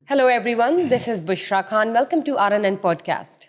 Hello everyone, this is Bushra Khan. Welcome to RNN podcast.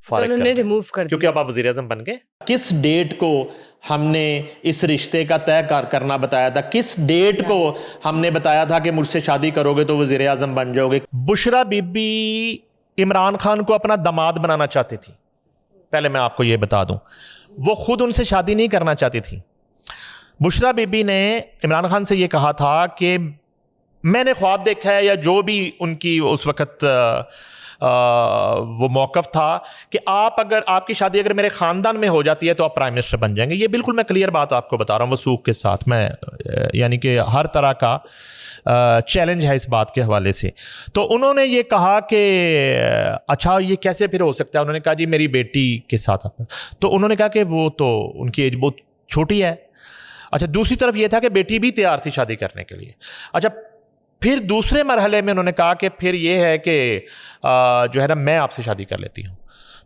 فارغ انہوں کر نے دیں ریموو کر دیا کیونکہ اب آپ وزیر اعظم بن گئے. کس ڈیٹ کو ہم نے اس رشتے کا طے کرنا بتایا تھا؟ کس ڈیٹ کو ہم نے بتایا تھا کہ مجھ سے شادی کرو گے تو وزیر اعظم بن جاؤ گے؟ بشرا بی بی عمران خان کو اپنا داماد بنانا چاہتی تھی. پہلے میں آپ کو یہ بتا دوں, وہ خود ان سے شادی نہیں کرنا چاہتی تھی. بشرا بی بی نے عمران خان سے یہ کہا تھا کہ میں نے خواب دیکھا ہے, یا جو بھی ان کی اس وقت وہ موقف تھا, کہ آپ کی شادی اگر میرے خاندان میں ہو جاتی ہے تو آپ پرائم منسٹر بن جائیں گے. یہ بالکل میں کلیئر بات آپ کو بتا رہا ہوں وثوق کے ساتھ, میں یعنی کہ ہر طرح کا چیلنج ہے اس بات کے حوالے سے. تو انہوں نے یہ کہا کہ اچھا یہ کیسے پھر ہو سکتا ہے؟ انہوں نے کہا جی میری بیٹی کے ساتھ. تو انہوں نے کہا کہ وہ تو ان کی ایج بہت چھوٹی ہے. اچھا دوسری طرف یہ تھا کہ بیٹی بھی تیار تھی شادی کرنے کے لیے. اچھا پھر دوسرے مرحلے میں انہوں نے کہا کہ پھر یہ ہے کہ جو ہے نا میں آپ سے شادی کر لیتی ہوں.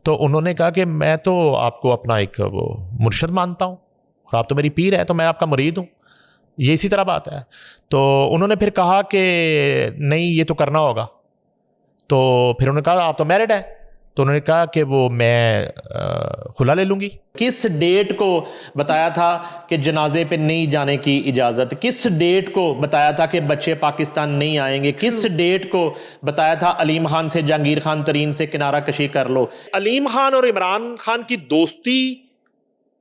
تو انہوں نے کہا کہ میں تو آپ کو اپنا ایک وہ مرشد مانتا ہوں اور آپ تو میری پیر ہے, تو میں آپ کا مرید ہوں. یہ اسی طرح بات ہے. تو انہوں نے پھر کہا کہ نہیں یہ تو کرنا ہوگا. تو پھر انہوں نے کہا آپ تو میرڈ ہے. تو انہوں نے کہا کہ وہ میں خلا لے لوں گی. کس ڈیٹ کو بتایا تھا کہ جنازے پہ نہیں جانے کی اجازت؟ کس ڈیٹ کو بتایا تھا کہ بچے پاکستان نہیں آئیں گے؟ کس ڈیٹ کو بتایا تھا علیم خان سے جہانگیر خان ترین سے کنارہ کشی کر لو؟ علیم خان اور عمران خان کی دوستی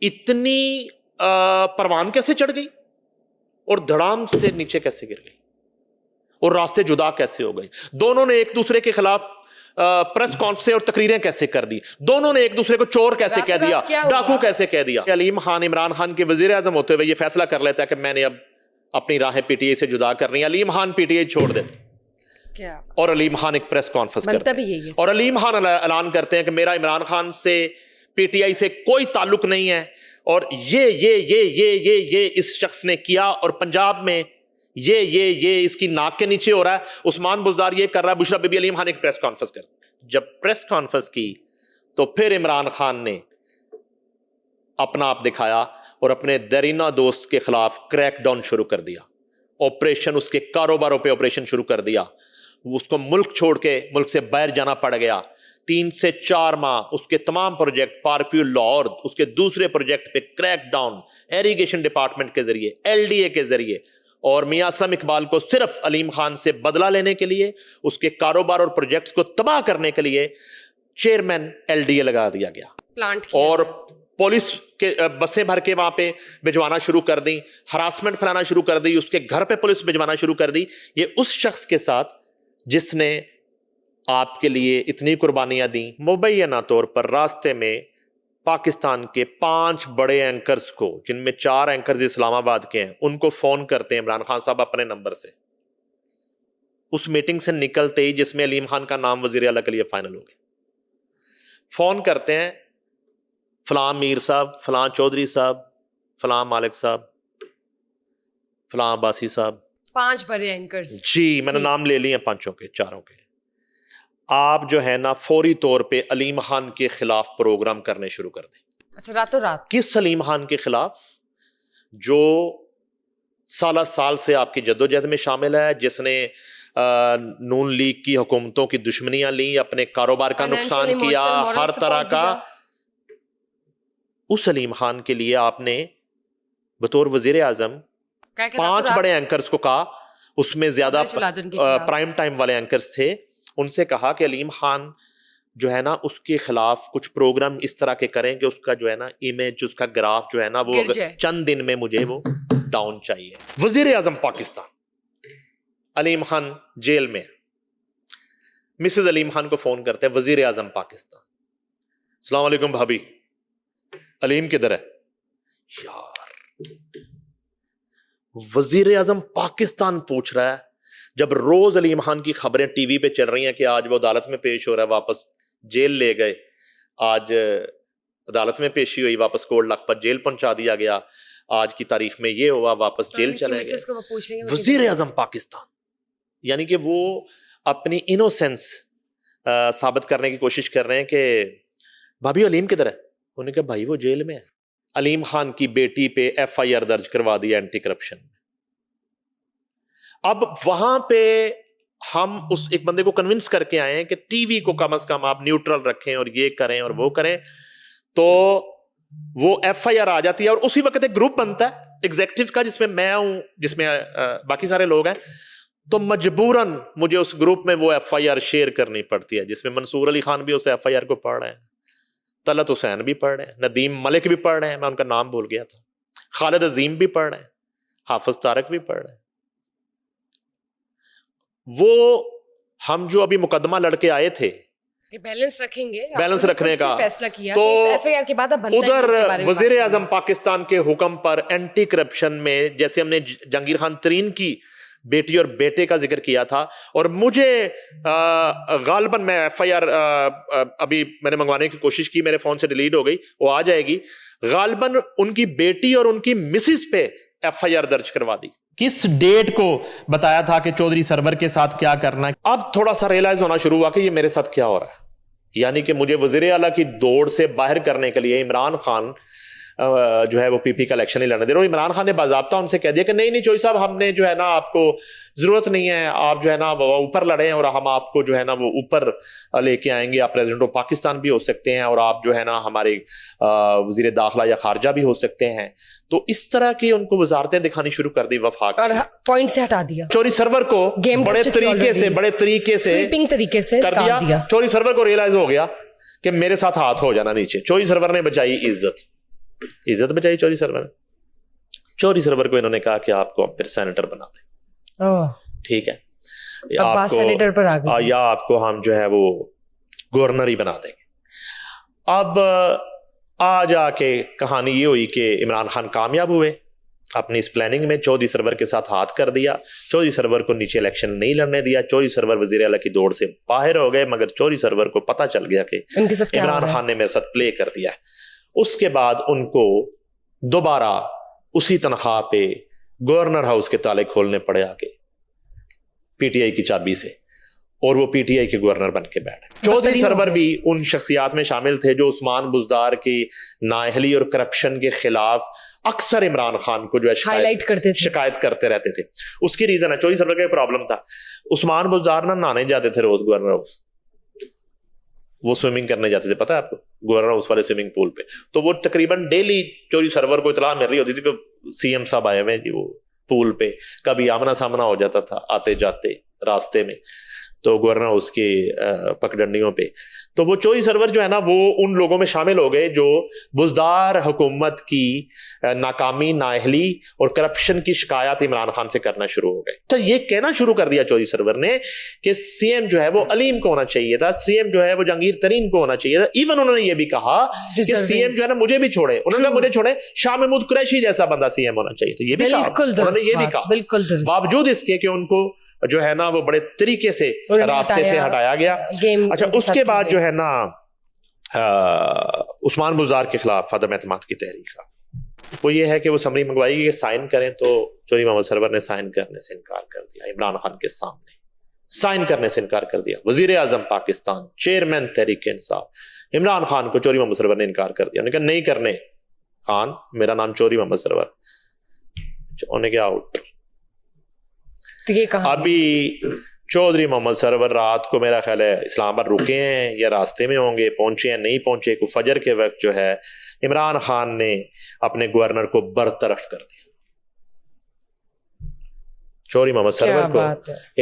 اتنی پروان کیسے چڑھ گئی اور دھڑام سے نیچے کیسے گر گئی اور راستے جدا کیسے ہو گئے؟ دونوں نے ایک دوسرے کے خلاف پریس کانفرنس اور تقریریں کیسے کر دی؟ دونوں نے ایک دوسرے کو چور کیسے کہہ دیا, ڈاکو کیسے کہہ دیا؟ علیم خان عمران خان کے وزیر اعظم ہوتے ہوئے یہ فیصلہ کر لیتا ہے کہ میں نے اب اپنی راہیں پی ٹی آئی سے جدا کرنی ہے. علیم خان پی ٹی آئی چھوڑ دیتے اور علیم خان ایک پریس کانفرنس کرتے ہیں اور علیم خان اعلان کرتے ہیں کہ میرا عمران خان سے پی ٹی آئی سے کوئی تعلق نہیں ہے, اور یہ اس شخص نے کیا, اور پنجاب میں یہ اس کی ناک کے نیچے ہو رہا ہے. عثمان بزدار یہ کر رہا ہے. بشرا بی بی علیم خان ایک پریس کانفرنس کر, جب پریس کانفرنس کی تو پھر عمران خان نے اپنا آپ دکھایا اور اپنے دیرینہ دوست کے خلاف کریک ڈاؤن شروع کر دیا. آپریشن اس کے کاروباروں پہ آپریشن شروع کر دیا. اس کو ملک چھوڑ کے ملک سے باہر جانا پڑ گیا. 3 سے 4 ماہ اس کے تمام پروجیکٹ پارفیو لاہور, اس کے دوسرے پروجیکٹ پہ کریک ڈاؤن ایریگیشن ڈپارٹمنٹ کے ذریعے, ایل ڈی اے کے ذریعے, اور میاں اسلم اقبال کو صرف علیم خان سے بدلہ لینے کے لیے, اس کے کاروبار اور پروجیکٹس کو تباہ کرنے کے لیے چیئرمین ایل ڈی اے لگا دیا گیا اور پولیس کے بسیں بھر کے وہاں پہ بھجوانا شروع کر دیں, ہراسمنٹ پھیلانا شروع کر دی, اس کے گھر پہ پولیس بھجوانا شروع کر دی. یہ اس شخص کے ساتھ جس نے آپ کے لیے اتنی قربانیاں دیں. مبینہ طور پر راستے میں پاکستان کے 5 بڑے اینکرز کو, جن میں 4 اینکرز اسلام آباد کے ہیں, ان کو فون کرتے ہیں عمران خان صاحب اپنے نمبر سے. اس میٹنگ سے نکلتے ہی جس میں علیم خان کا نام وزیر اعلیٰ کے لیے فائنل ہو گیا, فون کرتے ہیں فلاں میر صاحب, فلاں چودھری صاحب, فلاں مالک صاحب, فلاں عباسی صاحب, 5 بڑے اینکرز. جی میں نے نام لے لیے 5 کے 4 کے. آپ جو ہے نا فوری طور پہ علیم خان کے خلاف پروگرام کرنے شروع کر دیں. اچھا راتوں رات؟ کس علیم خان کے خلاف؟ جو سال سے آپ کی جدوجہد میں شامل ہے, جس نے نون لیگ کی حکومتوں کی دشمنیاں لیں, اپنے کاروبار کا نقصان کیا, ہر طرح کا. اس علیم خان کے لیے آپ نے بطور وزیر اعظم 5 بڑے اینکرز کو کہا, اس میں زیادہ پرائم ٹائم والے اینکرز تھے, ان سے کہا کہ علیم خان جو ہے نا اس کے خلاف کچھ پروگرام اس طرح کے کریں کہ اس کا جو ہے نا امیج, اس کا گراف جو ہے نا وہ چند دن میں مجھے وہ ڈاؤن چاہیے. وزیر اعظم پاکستان علیم خان جیل میں, مسز علیم خان کو فون کرتے ہیں وزیر اعظم پاکستان, السلام علیکم بھابھی, علیم کدھر ہے؟ یار وزیر اعظم پاکستان پوچھ رہا ہے, جب روز علیم خان کی خبریں ٹی وی پہ چل رہی ہیں کہ آج وہ عدالت میں پیش ہو رہا ہے, واپس جیل لے گئے, آج عدالت میں پیشی ہوئی, واپس کوڑ لکھپت جیل پہنچا دیا گیا, آج کی تاریخ میں یہ ہوا, واپس جیل چلے گئے. وزیر اعظم پاکستان, یعنی کہ وہ اپنی انوسینس ثابت کرنے کی کوشش کر رہے ہیں کہ بھابھی علیم کدھر ہے؟ انہوں نے کہا بھائی وہ جیل میں ہے. علیم خان کی بیٹی پہ ایف آئی آر درج کروا دیا اینٹی کرپشن میں. اب وہاں پہ ہم اس ایک بندے کو کنونس کر کے آئے ہیں کہ ٹی وی کو کم از کم آپ نیوٹرل رکھیں اور یہ کریں اور وہ کریں, تو وہ ایف آئی آر آ جاتی ہے اور اسی وقت ایک گروپ بنتا ہے ایگزیکٹو کا جس میں میں ہوں, جس میں باقی سارے لوگ ہیں, تو مجبوراً مجھے اس گروپ میں وہ ایف آئی آر شیئر کرنی پڑتی ہے جس میں منصور علی خان بھی اس ایف آئی آر کو پڑھ رہے ہیں, طلعت حسین بھی پڑھ رہے ہیں, ندیم ملک بھی پڑھ رہے ہیں, میں ان کا نام بھول گیا تھا, خالد عظیم بھی پڑھ رہے ہیں, حافظ طارق بھی پڑھ رہے ہیں. وہ ہم جو ابھی مقدمہ لڑ کے آئے تھے بیلنس رکھیں گے, بیلنس رکھنے کا فیصلہ کیا تو کہ ایف آئی آر کے بعد ادھر وزیر اعظم پاکستان کے حکم پر اینٹی کرپشن میں جیسے ہم نے جہانگیر خان ترین کی بیٹی اور بیٹے کا ذکر کیا تھا, اور مجھے غالباً میں ایف آئی آر ابھی میں نے منگوانے کی کوشش کی, میرے فون سے ڈیلیٹ ہو گئی, وہ آ جائے گی, غالباً ان کی بیٹی اور ان کی مسز پہ ایف آئی آر درج کروا دی. کس ڈیٹ کو بتایا تھا کہ چودھری سرور کے ساتھ کیا کرنا ہے؟ اب تھوڑا سا ریئلائز ہونا شروع ہوا کہ یہ میرے ساتھ کیا ہو رہا ہے, یعنی کہ مجھے وزیر اعلیٰ کی دوڑ سے باہر کرنے کے لیے عمران خان جو ہے وہ پی پی کا الیکشن نہیں لڑنے دے رہے, اور عمران خان نے باضابطہ ان سے کہہ دیا کہ نہیں چوہدری صاحب ہم نے جو ہے نا آپ کو ضرورت نہیں ہے, آپ جو ہے نا اوپر لڑیں اور ہم آپ کو جو ہے نا وہ اوپر لے کے آئیں گے, آپ پریزیڈنٹ آف پاکستان بھی ہو سکتے ہیں اور آپ جو ہے نا ہمارے وزیر داخلہ یا خارجہ بھی ہو سکتے ہیں. تو اس طرح کی ان کو وزارتیں دکھانی شروع کر دی وفاق, اور پوائنٹ سے ہٹا دیا, چودھری سرور کو بڑے طریقے سے کر دیا. چودھری سرور کو ریئلائز ہو گیا کہ میرے ساتھ ہاتھ ہو جانا نیچے. چودھری سرور نے بچائی عزت بچائی چودھری سرور نے. چودھری سرور کو انہوں نے کہا کہ آپ کو پھر سینیٹر بنا دیں, ٹھیک ہے, یا آپ کو ہم جو ہے وہ گورنر ہی بنا دیں گے. اب آ جا کے کہانی یہ ہوئی کہ عمران خان کامیاب ہوئے اپنی اس پلاننگ میں, چودھری سرور کے ساتھ ہاتھ کر دیا, چودھری سرور کو نیچے الیکشن نہیں لڑنے دیا, چودھری سرور وزیر اعلیٰ کی دوڑ سے باہر ہو گئے, مگر چودھری سرور کو پتہ چل گیا کہ عمران خان نے میرے ساتھ پلے کر دیا ہے. اس کے بعد ان کو دوبارہ اسی تنخواہ پہ گورنر ہاؤس کے تالے کھولنے پڑے آگے پی ٹی آئی کی چابی سے, اور وہ پی ٹی آئی کے گورنر بن کے بیٹھے. چودھری سرور بھی ان شخصیات میں شامل تھے جو عثمان بزدار کی نااہلی اور کرپشن کے خلاف اکثر عمران خان کو جو ہے شکایت کرتے رہتے تھے. اس کی ریزن ہے, چودھری سرور کا پرابلم تھا, عثمان بزدار نہانے جاتے تھے روز گورنر ہاؤس, وہ سوئمنگ کرنے جاتے تھے, پتہ ہے آپ کو, گورنر ہاؤس والے سوئمنگ پول پہ. تو وہ تقریباً ڈیلی چودھری سرور کو اطلاع مل رہی ہوتی تھی کہ سی ایم صاحب آئے ہوئے ہیں جی وہ پول پہ. کبھی آمنا سامنا ہو جاتا تھا آتے جاتے راستے میں, تو گورنر ہاؤس کی پگڈنڈیوں پہ. تو وہ چودھری سرور جو ہے نا وہ ان لوگوں میں شامل ہو گئے جو بزدار حکومت کی ناکامی, نااہلی اور کرپشن کی شکایات عمران خان سے کرنا شروع ہو گئے. تو یہ کہنا شروع کر دیا چودھری سرور نے کہ سی ایم جو ہے وہ علیم کو ہونا چاہیے تھا, سی ایم جو ہے وہ جہانگیر ترین کو ہونا چاہیے تھا. ایون انہوں نے یہ بھی کہا کہ سی ایم جو ہے نا مجھے بھی چھوڑے, انہوں نے مجھے چھوڑے, شاہ محمود قریشی جیسا بندہ سی ایم ہونا چاہیے تھا. یہ بھی کہا, باوجود اس کے کہ ان کو جو ہے نا وہ بڑے طریقے سے راستے سے ہٹایا گیا. اچھا, اس کے بعد جو ہے نا عثمان بزدار کے خلاف عدم اعتماد کی تحریک کا وہ یہ ہے کہ وہ سمری منگوائی گئی کہ سائن کریں, تو چودھری محمد سرور نے سائن کرنے سے انکار کر دیا. عمران خان کے سامنے سائن کرنے سے انکار کر دیا. وزیر اعظم پاکستان, چیئرمین تحریک انصاف, عمران خان کو چودھری محمد سرور نے انکار کر دیا. انہوں نے کہا نہیں کرنے خان, میرا نام چودھری محمد سرور. انہوں نے کہا آؤٹ. ابھی چودھری محمد سرور رات کو میرا خیال ہے اسلام آباد رکے ہیں یا راستے میں ہوں گے, پہنچے ہیں نہیں پہنچے, کو فجر کے وقت جو ہے عمران خان نے اپنے گورنر کو برطرف کر دیا. چودھری محمد سرور کو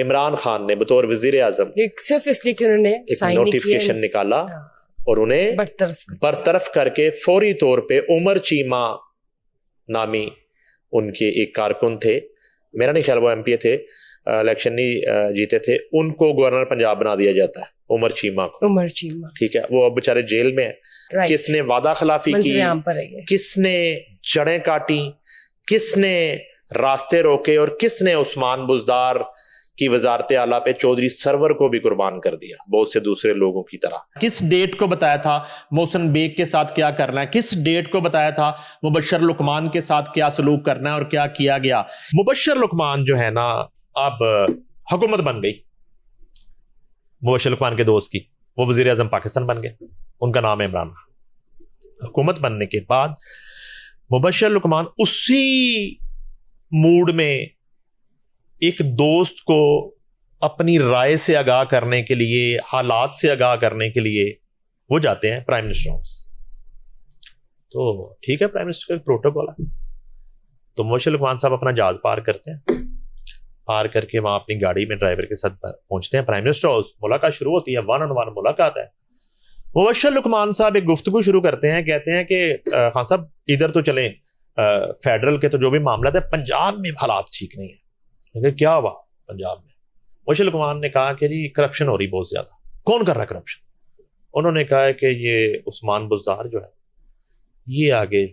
عمران خان نے بطور وزیر اعظم صرف اس لیے کہ انہوں نے نوٹیفیکیشن نکالا اور انہیں برطرف کر کے فوری طور پہ عمر چیمہ نامی ان کے ایک کارکن تھے, میرا نہیں خیال وہ ایم پی اے تھے, الیکشن نہیں جیتے تھے, ان کو گورنر پنجاب بنا دیا جاتا ہے, عمر چیمہ کو. ٹھیک ہے, وہ اب بیچارے جیل میں ہیں. کس نے وعدہ خلافی کی, کس نے جڑیں کاٹی, کس نے راستے روکے, اور کس نے عثمان بزدار کی وزارت اعلیٰ پہ چودھری سرور کو بھی قربان کر دیا بہت سے دوسرے لوگوں کی طرح. کس ڈیٹ کو بتایا تھا محسن بیگ کے ساتھ کیا کرنا ہے, کس ڈیٹ کو بتایا تھا مبشر لقمان کے ساتھ کیا سلوک کرنا ہے, اور کیا کیا گیا. مبشر لقمان جو ہے نا اب حکومت بن گئی مبشر لقمان کے دوست کی, وہ وزیر اعظم پاکستان بن گئے, ان کا نام ہے عمران. حکومت بننے کے بعد مبشر لقمان اسی موڈ میں ایک دوست کو اپنی رائے سے آگاہ کرنے کے لیے, حالات سے آگاہ کرنے کے لیے وہ جاتے ہیں پرائم منسٹر ہاؤس. تو ٹھیک ہے, پرائم منسٹر کا پروٹوکول ہے. تو مبشر لقمان صاحب اپنا جہاز پار کرتے ہیں, پار کر کے وہاں اپنی گاڑی میں ڈرائیور کے ساتھ پہنچتے ہیں پرائم منسٹر ہاؤس. ملاقات شروع ہوتی ہے, 1 on 1 ملاقات ہے. مبشر لقمان صاحب ایک گفتگو شروع کرتے ہیں, کہتے ہیں کہ خان صاحب ادھر تو چلیں, فیڈرل کے تو جو بھی معاملات ہے, پنجاب میں حالات ٹھیک نہیں ہے. کیا ہوا پنجاب میں؟ مبشر لقمان نے کہا کہ جی کرپشن ہو رہی بہت زیادہ. کون کر رہا ہے کرپشن؟ انہوں نے کہا ہے کہ یہ عثمان بزدار جو ہے یہ آگے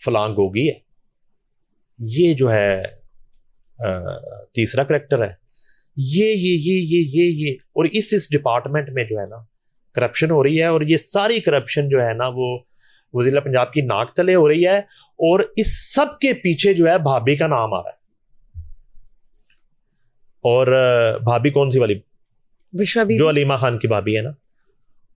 فلاں گوگی ہے, یہ جو ہے تیسرا کریکٹر ہے, یہ اور اس ڈپارٹمنٹ میں جو ہے نا کرپشن ہو رہی ہے, اور یہ ساری کرپشن جو ہے نا وہ وزیر پنجاب کی ناک تلے ہو رہی ہے, اور اس سب کے پیچھے جو ہے بھابھی کا نام آ رہا ہے. اور بھابھی کون سی والی؟ بشرا بیوی, جو علیمہ خان کی بھابھی ہے نا,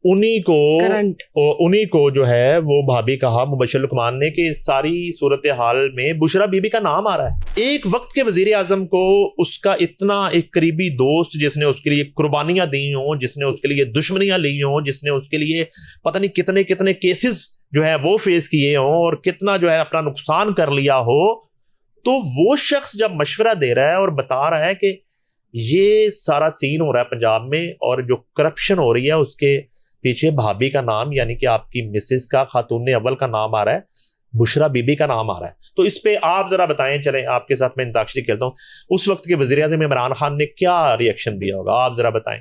انہی کو جو ہے وہ بھابھی کہا مبشر لقمان نے کہ ساری صورتحال میں بشرا بیوی کا نام آ رہا ہے. ایک وقت کے وزیر اعظم کو اس کا اتنا ایک قریبی دوست جس نے اس کے لیے قربانیاں دی ہوں, جس نے اس کے لیے دشمنیاں لی ہوں, جس نے اس کے لیے پتہ نہیں کتنے کتنے کیسز جو ہے وہ فیس کیے ہوں, اور کتنا جو ہے اپنا نقصان کر لیا ہو, تو وہ شخص جب مشورہ دے رہا ہے اور بتا رہا ہے کہ یہ سارا سین ہو رہا ہے پنجاب میں, اور جو کرپشن ہو رہی ہے اس کے پیچھے بھابھی کا نام, یعنی کہ آپ کی مسز کا, خاتون اول کا نام آ رہا ہے, بشرا بیبی کا نام آ رہا ہے. تو اس پہ آپ ذرا بتائیں, چلیں آپ کے ساتھ میں انتاکشری کھیلتا ہوں, اس وقت کے وزیر اعظم عمران خان نے کیا ریئیکشن دیا ہوگا, آپ ذرا بتائیں.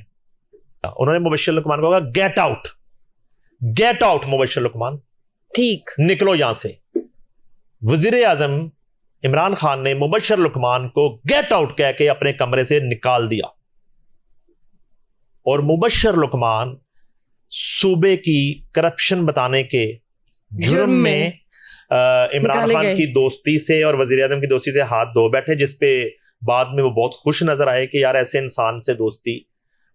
انہوں نے مبشر لقمان کو کہا گیٹ آؤٹ, گیٹ آؤٹ مبشر لقمان, ٹھیک نکلو یہاں سے. وزیر اعظم عمران خان نے مبشر لقمان کو گیٹ آؤٹ کہہ کے اپنے کمرے سے نکال دیا, اور مبشر لقمان صوبے کی کرپشن بتانے کے جرم میں عمران خان کی دوستی سے اور وزیر اعظم کی دوستی سے ہاتھ دھو بیٹھے, جس پہ بعد میں وہ بہت خوش نظر آئے کہ یار ایسے انسان سے دوستی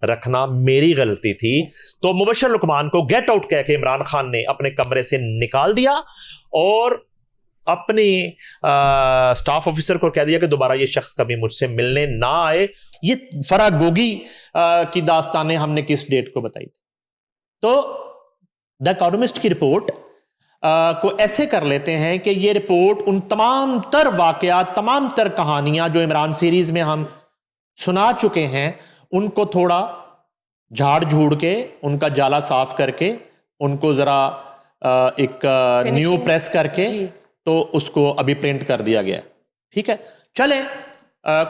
رکھنا میری غلطی تھی. تو مبشر لقمان کو گیٹ آؤٹ کہہ کے عمران خان نے اپنے کمرے سے نکال دیا, اور اپنی سٹاف آفیسر کو کہہ دیا کہ دوبارہ یہ شخص کبھی مجھ سے ملنے نہ آئے. یہ فرا گوگی کی داستانیں ہم نے کس ڈیٹ کو بتائی تھی. تو دا اکانومسٹ کی رپورٹ کو ایسے کر لیتے ہیں کہ یہ رپورٹ ان تمام تر واقعات, تمام تر کہانیاں جو عمران سیریز میں ہم سنا چکے ہیں, ان کو تھوڑا جھاڑ جھوڑ کے, ان کا جالا صاف کر کے, ان کو ذرا ایک نیو پریس کر کے تو اس کو ابھی پرنٹ کر دیا گیا. ٹھیک ہے, چلیں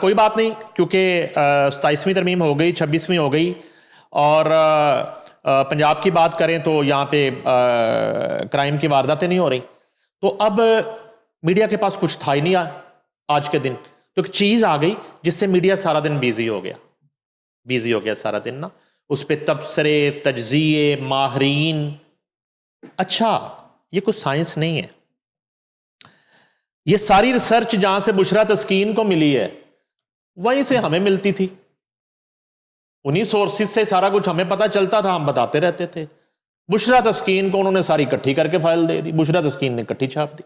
کوئی بات نہیں, کیونکہ 27ویں ترمیم ہو گئی, 26ویں ہو گئی, اور پنجاب کی بات کریں تو یہاں پہ کرائم کی وارداتیں نہیں ہو رہی. تو اب میڈیا کے پاس کچھ تھا ہی نہیں آج کے دن, تو ایک چیز آ گئی جس سے میڈیا سارا دن بیزی ہو گیا سارا دن نا, اس پہ تبصرے, تجزیے, ماہرین. اچھا یہ کوئی سائنس نہیں ہے, یہ ساری ریسرچ جہاں سے بشرا تسکین کو ملی ہے وہیں سے ہمیں ملتی تھی, انہی سورسز سے سارا کچھ ہمیں پتہ چلتا تھا, ہم بتاتے رہتے تھے. بشرا تسکین کو انہوں نے ساری اکٹھی کر کے فائل دے دی, بشرا تسکین نے اکٹھی چھاپ دی.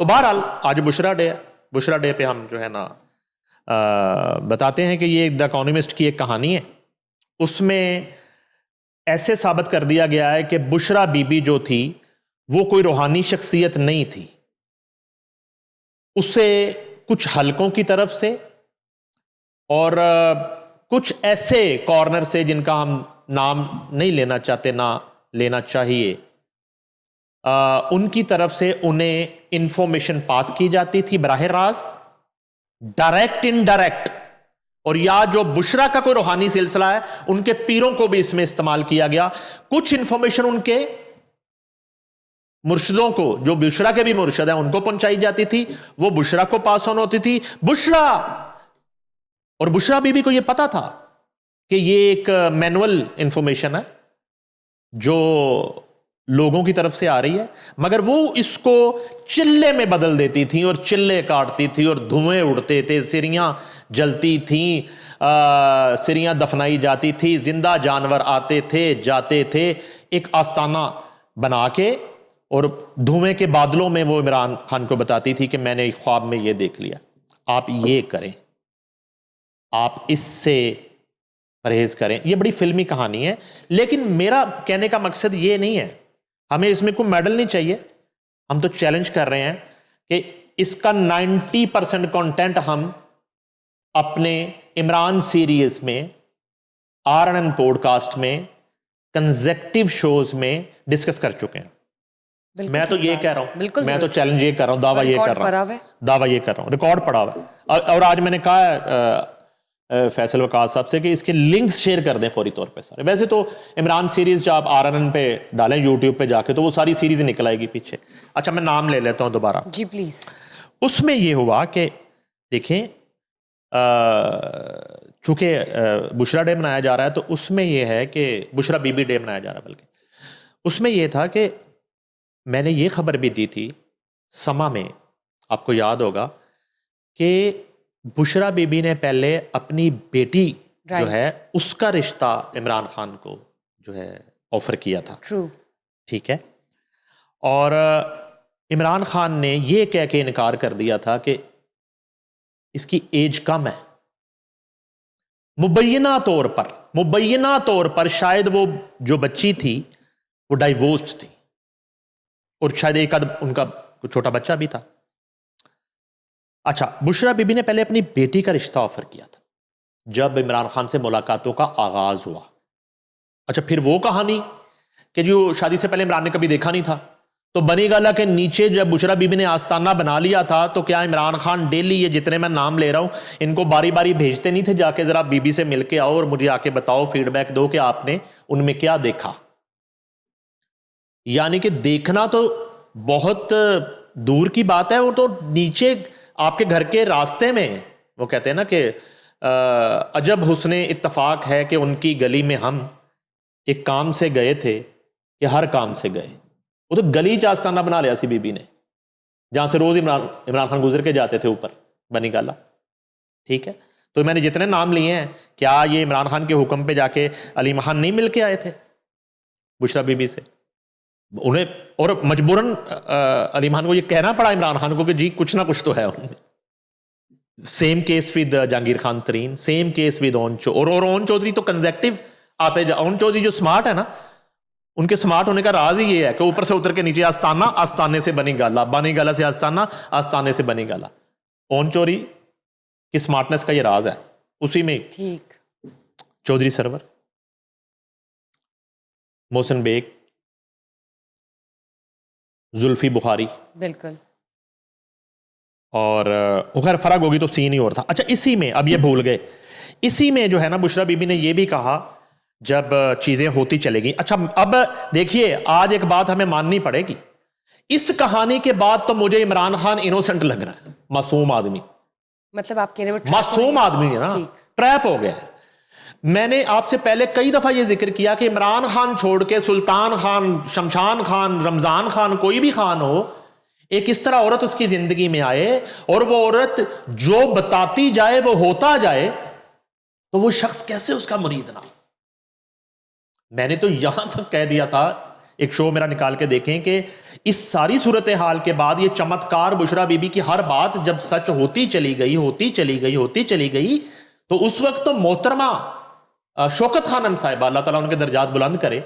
تو بہرحال آج بشرا ڈے ہے, بشرا ڈے پہ ہم جو ہے نا بتاتے ہیں کہ یہ دا اکانومسٹ کی ایک کہانی ہے, اس میں ایسے ثابت کر دیا گیا ہے کہ بشرا بی بی جو تھی وہ کوئی روحانی شخصیت نہیں تھی, اسے کچھ حلقوں کی طرف سے اور کچھ ایسے کارنر سے جن کا ہم نام نہیں لینا چاہتے, نہ لینا چاہیے, ان کی طرف سے انہیں انفارمیشن پاس کی جاتی تھی براہ راست, ڈائریکٹ انڈائریکٹ. اور یا جو بشرا کا کوئی روحانی سلسلہ ہے ان کے پیروں کو بھی اس میں استعمال کیا گیا. کچھ انفارمیشن ان کے مرشدوں کو, جو بشرا کے بھی مرشد ہیں, ان کو پہنچائی جاتی تھی, وہ بشرا کو پاس آن ہوتی تھی. بشرا اور بشرا بی بی کو یہ پتا تھا کہ یہ ایک مینول انفارمیشن ہے جو لوگوں کی طرف سے آ رہی ہے, مگر وہ اس کو چلے میں بدل دیتی تھیں اور چلے کاٹتی تھی اور دھوئیں اڑتے تھے, سریاں جلتی تھیں, سریاں دفنائی جاتی تھی, زندہ جانور آتے تھے جاتے تھے, ایک آستانہ بنا کے, اور دھوئیں کے بادلوں میں وہ عمران خان کو بتاتی تھی کہ میں نے خواب میں یہ دیکھ لیا, آپ یہ کریں. آپ اس سے پرہیز کریں. یہ بڑی فلمی کہانی ہے, لیکن میرا کہنے کا مقصد یہ نہیں ہے, ہمیں اس میں کوئی میڈل نہیں چاہیے. ہم تو چیلنج کر رہے ہیں کہ اس کا 90% کانٹینٹ ہم اپنے عمران سیریز میں, RNN پوڈ کاسٹ میں, کنزیکٹیو شوز میں ڈسکس کر چکے ہیں. میں تو یہ کہہ رہا ہوں, میں تو چیلنج یہ کر رہا ہوں, دعویٰ یہ کر رہا ہوں, ریکارڈ پڑا ہوا ہے. اور آج میں نے کہا ہے فیصل وقاص صاحب سے کہ اس کے لنکس شیئر کر دیں فوری طور پہ سارے. ویسے تو عمران سیریز جو آپ RNN پہ ڈالیں یوٹیوب پہ جا کے تو وہ ساری سیریز نکل آئے گی پیچھے. اچھا میں نام لے لیتا ہوں دوبارہ. جی پلیز. اس میں یہ ہوا کہ دیکھیں چونکہ بشرا ڈے منایا جا رہا ہے تو اس میں یہ ہے کہ بشرا بی بی ڈے منایا جا رہا ہے, بلکہ اس میں یہ تھا کہ میں نے یہ خبر بھی دی تھی سما میں, آپ کو یاد ہوگا کہ بشرا بی بی نے پہلے اپنی بیٹی جو ہے اس کا رشتہ عمران خان کو جو ہے آفر کیا تھا. ٹھیک ہے, اور عمران خان نے یہ کہہ کے انکار کر دیا تھا کہ اس کی ایج کم ہے. مبینہ طور پر شاید وہ جو بچی تھی وہ ڈائیورسڈ تھی, اور شاید ایک آدھ ان کا چھوٹا بچہ بھی تھا. اچھا, بشرا بی بی نے پہلے اپنی بیٹی کا رشتہ آفر کیا تھا جب عمران خان سے ملاقاتوں کا آغاز ہوا. اچھا, پھر وہ کہانی کہ جو شادی سے پہلے عمران نے کبھی دیکھا نہیں تھا, تو بنی گالا کے نیچے جب بشرا بی بی نے آستانہ بنا لیا تھا تو کیا عمران خان ڈیلی یہ جتنے میں نام لے رہا ہوں ان کو باری باری بھیجتے نہیں تھے جا کے ذرا بی بی سے مل کے آؤ اور مجھے آ کے بتاؤ, فیڈ بیک دو کہ آپ نے ان میں کیا دیکھا. یعنی کہ دیکھنا تو بہت دور کی بات ہے, وہ تو نیچے آپ کے گھر کے راستے میں. وہ کہتے ہیں نا کہ عجب حسن اتفاق ہے کہ ان کی گلی میں ہم ایک کام سے گئے تھے کہ ہر کام سے گئے. وہ تو گلی آستانہ بنا لیا سی بی بی نے جہاں سے روز عمران خان گزر کے جاتے تھے اوپر بنی گالا. ٹھیک ہے, تو میں نے جتنے نام لیے ہیں, کیا یہ عمران خان کے حکم پہ جا کے علیم خان نہیں مل کے آئے تھے بشرا بی بی سے؟ انہیں اور مجبوراً علیم خان کو یہ کہنا پڑا عمران خان کو کہ جی کچھ نہ کچھ تو ہے ان میں. Same case with Jahangir Khan Tareen, same case with اور اون چودھری تو کنزیکٹیو آتے جا. اون چودھری جو سمارٹ ہے نا, ان کے سمارٹ ہونے کا راز ہی یہ ہے کہ اوپر سے اتر کے نیچے آستانہ, آستانے سے بنی گالا, بنی گالا سے آستانہ, آستانے سے بنی گالا. اون چودھری کی سمارٹنس کا یہ راز ہے. اسی میں ٹھیک چودھری سرور, محسن بیگ, زلفی بخاری, بالکل, اور خیر فرق ہوگی تو سین ہی اور تھا. اچھا, اسی میں اب یہ بھول گئے, اسی میں جو ہے نا بشرا بی بی نے یہ بھی کہا جب چیزیں ہوتی چلے گئیں. اچھا اب دیکھیے, آج ایک بات ہمیں ماننی پڑے گی, اس کہانی کے بعد تو مجھے عمران خان انوسنٹ لگ رہا ہے, معصوم آدمی. مطلب آپ کہہ رہے ہیں معصوم آدمی ہے نا, ٹریپ ہو گیا ہے. میں نے آپ سے پہلے کئی دفعہ یہ ذکر کیا کہ عمران خان چھوڑ کے سلطان خان, شمشان خان, رمضان خان, کوئی بھی خان ہو, ایک اس طرح عورت اس کی زندگی میں آئے اور وہ عورت جو بتاتی جائے وہ ہوتا جائے, تو وہ شخص کیسے اس کا مرید نہ. میں نے تو یہاں تک کہہ دیا تھا, ایک شو میرا نکال کے دیکھیں, کہ اس ساری صورتحال کے بعد یہ چمتکار بشرا بی بی کی ہر بات جب سچ ہوتی چلی گئی, تو اس وقت تو محترمہ شوکت خانم صاحبہ, اللہ تعالیٰ ان کے درجات بلند کرے,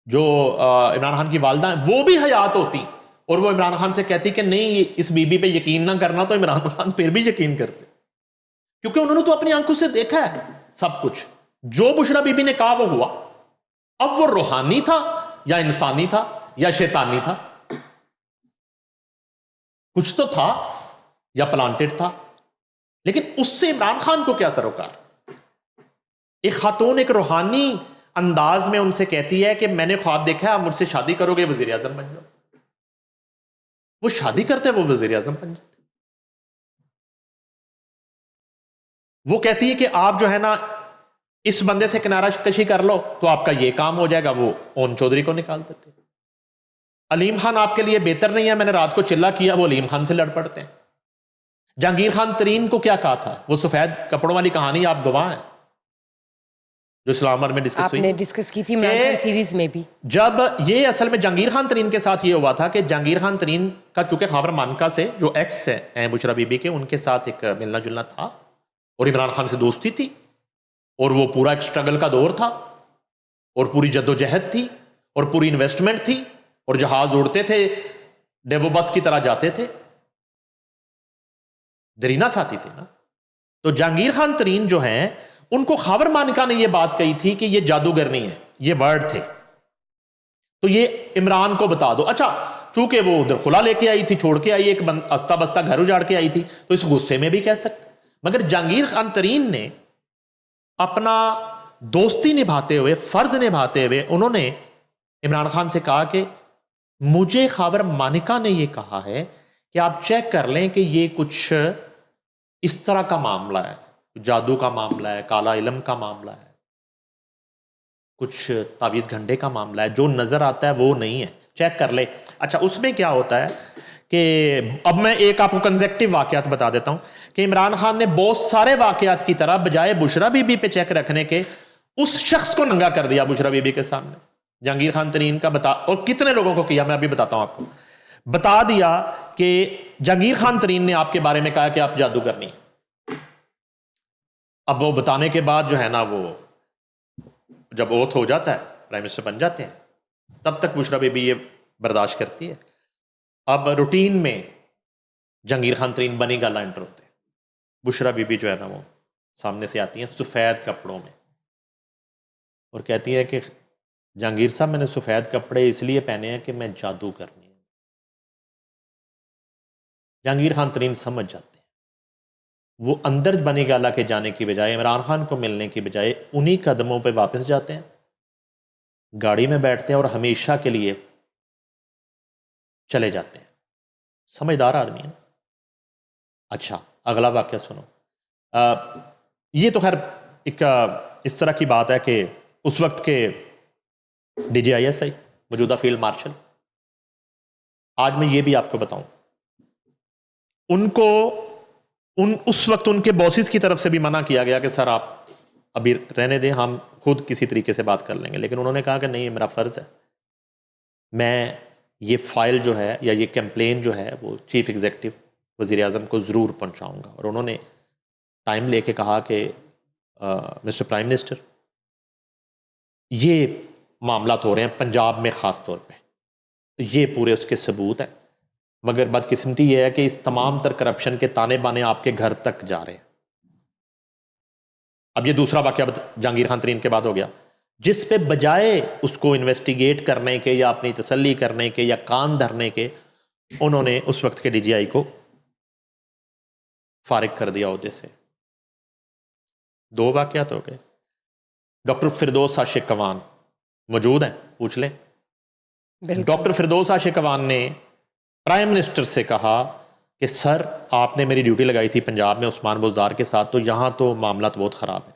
جو عمران خان کی والدہ ہیں, وہ بھی حیات ہوتی اور وہ عمران خان سے کہتی کہ نہیں اس بی بی پہ یقین نہ کرنا, تو عمران خان پھر بھی یقین کرتے, کیونکہ انہوں نے تو اپنی آنکھوں سے دیکھا ہے سب کچھ. جو بشرا بی بی نے کہا وہ ہوا. اب وہ روحانی تھا یا انسانی تھا یا شیطانی تھا, کچھ تو تھا یا پلانٹڈ تھا, لیکن اس سے عمران خان کو کیا سروکار. ایک خاتون ایک روحانی انداز میں ان سے کہتی ہے کہ میں نے خواب دیکھا ہے, آپ مجھ سے شادی کرو گے, وزیر اعظم بن جاؤ. وہ شادی کرتے وہ وزیر اعظم بن جاتے. وہ کہتی ہے کہ آپ جو ہے نا اس بندے سے کنارہ کشی کر لو تو آپ کا یہ کام ہو جائے گا, وہ اون چودھری کو نکال دیتے. علیم خان آپ کے لیے بہتر نہیں ہے, میں نے رات کو چلا کیا, وہ علیم خان سے لڑ پڑتے ہیں. جہانگیر خان ترین کو کیا کہا تھا, وہ سفید کپڑوں والی کہانی آپ گواہ ہیں جو اسلام آباد میں ڈسکس ہوئی, ڈسکس کی تھی عمران خان سیریز میں بھی. جب یہ اصل میں جہانگیر خان ترین کے ساتھ یہ ہوا تھا کہ جہانگیر خان ترین کا چونکہ خاور مانکا سے جو ایکس ہیں بشرا بی بی کے, ان کے ساتھ ایک ملنا جلنا تھا, اور عمران خان سے دوستی تھی اور وہ پورا ایک سٹرگل کا دور تھا اور پوری جدوجہد تھی اور پوری انویسٹمنٹ تھی اور جہاز اڑتے تھے ڈیوو بس کی طرح جاتے تھے. درینا ساتھی تھے نا. تو جہانگیر خان ترین جو ہیں ان کو خاور مانکا نے یہ بات کہی تھی کہ یہ جادوگر نہیں ہے, یہ ورڈ تھے, تو یہ عمران کو بتا دو. اچھا چونکہ وہ ادھر خلا لے کے آئی تھی, چھوڑ کے آئی, ایک استا بستا گھر اجاڑ کے آئی تھی, تو اس غصے میں بھی کہہ سکتے. مگر جہانگیر خان ترین نے اپنا دوستی نبھاتے ہوئے, فرض نبھاتے ہوئے, انہوں نے عمران خان سے کہا کہ مجھے خاور مانکا نے یہ کہا ہے کہ آپ چیک کر لیں کہ یہ کچھ اس طرح کا معاملہ ہے, جادو کا معاملہ ہے, کالا علم کا معاملہ ہے, کچھ تعویذ گھنٹے کا معاملہ ہے, جو نظر آتا ہے وہ نہیں ہے, چیک کر لے. اچھا اس میں کیا ہوتا ہے کہ اب میں ایک آپ کو کنزیکٹو واقعات بتا دیتا ہوں کہ عمران خان نے بہت سارے واقعات کی طرح بجائے بشرا بی بی پہ چیک رکھنے کے اس شخص کو ننگا کر دیا بشرا بی بی کے سامنے. جہانگیر خان ترین کا بتا, اور کتنے لوگوں کو کیا, میں ابھی بتاتا ہوں آپ کو. بتا دیا کہ جہانگیر خان ترین نے آپ کے بارے میں کہا کہ آپ جادوگر نہیں. اب وہ بتانے کے بعد جو ہے نا, وہ جب اوتھ ہو جاتا ہے, پرائم منسٹر بن جاتے ہیں, تب تک بشرا بی بی یہ برداشت کرتی ہے. اب روٹین میں جہانگیر خان ترین بنی گالا انٹر ہوتے ہیں. بشرا بی بی جو ہے نا وہ سامنے سے آتی ہیں سفید کپڑوں میں اور کہتی ہے کہ جہانگیر صاحب میں نے سفید کپڑے اس لیے پہنے ہیں کہ میں جادو کرنی ہوں. جہانگیر خان ترین سمجھ جاتے ہیں. وہ اندر بنی گالا کے جانے کی بجائے, عمران خان کو ملنے کی بجائے, انہی قدموں پہ واپس جاتے ہیں, گاڑی میں بیٹھتے ہیں اور ہمیشہ کے لیے چلے جاتے ہیں. سمجھدار آدمی ہے. اچھا اگلا واقعہ سنو. یہ تو خیر ایک اس طرح کی بات ہے کہ اس وقت کے D G I S I, موجودہ فیلڈ مارشل, آج میں یہ بھی آپ کو بتاؤں, ان کو اس وقت ان کے باسز کی طرف سے بھی منع کیا گیا کہ سر آپ ابھی رہنے دیں, ہم خود کسی طریقے سے بات کر لیں گے. لیکن انہوں نے کہا کہ نہیں, میرا فرض ہے, میں یہ فائل جو ہے یا یہ کمپلین جو ہے وہ چیف ایگزیکٹو وزیر اعظم کو ضرور پہنچاؤں گا. اور انہوں نے ٹائم لے کے کہا کہ مسٹر پرائم منسٹر, یہ معاملات ہو رہے ہیں پنجاب میں خاص طور پہ, یہ پورے اس کے ثبوت ہیں, مگر بدقسمتی یہ ہے کہ اس تمام تر کرپشن کے تانے بانے آپ کے گھر تک جا رہے ہیں. اب یہ دوسرا واقعہ جہانگیر خان ترین کے بعد ہو گیا, جس پہ بجائے اس کو انویسٹیگیٹ کرنے کے یا اپنی تسلی کرنے کے یا کان دھرنے کے, انہوں نے اس وقت کے ڈی جی آئی کو فارغ کر دیا عہدے سے. دو واقعات ہو گئے. ڈاکٹر فردوس عاشق کوان موجود ہیں, پوچھ لیں. ڈاکٹر فردوس عاشق کوان نے پرائم منسٹر سے کہا کہ سر آپ نے میری ڈیوٹی لگائی تھی پنجاب میں عثمان بزدار کے ساتھ, تو یہاں تو معاملات بہت خراب ہیں,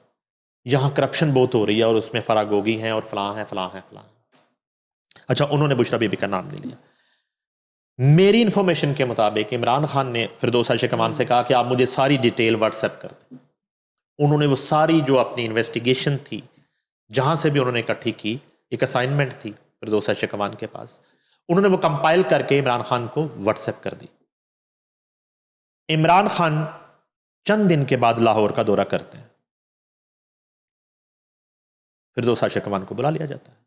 یہاں کرپشن بہت ہو رہی ہے اور اس میں فراگوگی ہیں اور فلاں ہیں فلاں ہیں فلاں ہیں. اچھا انہوں نے بشرا بی بی کا نام نہیں لیا. میری انفارمیشن کے مطابق عمران خان نے فردوس عاشق کوان سے کہا کہ آپ مجھے ساری ڈیٹیل واٹس ایپ کر دیں. انہوں نے وہ ساری جو اپنی انویسٹیگیشن تھی جہاں سے بھی انہوں نے اکٹھی کی, ایک اسائنمنٹ تھی فردوس عاشق کوان کے پاس, انہوں نے وہ کمپائل کر کے عمران خان کو واٹس ایپ کر دی. عمران خان چند دن کے بعد لاہور کا دورہ کرتے ہیں. فردوس عاشق کوان کو بلا لیا جاتا ہے,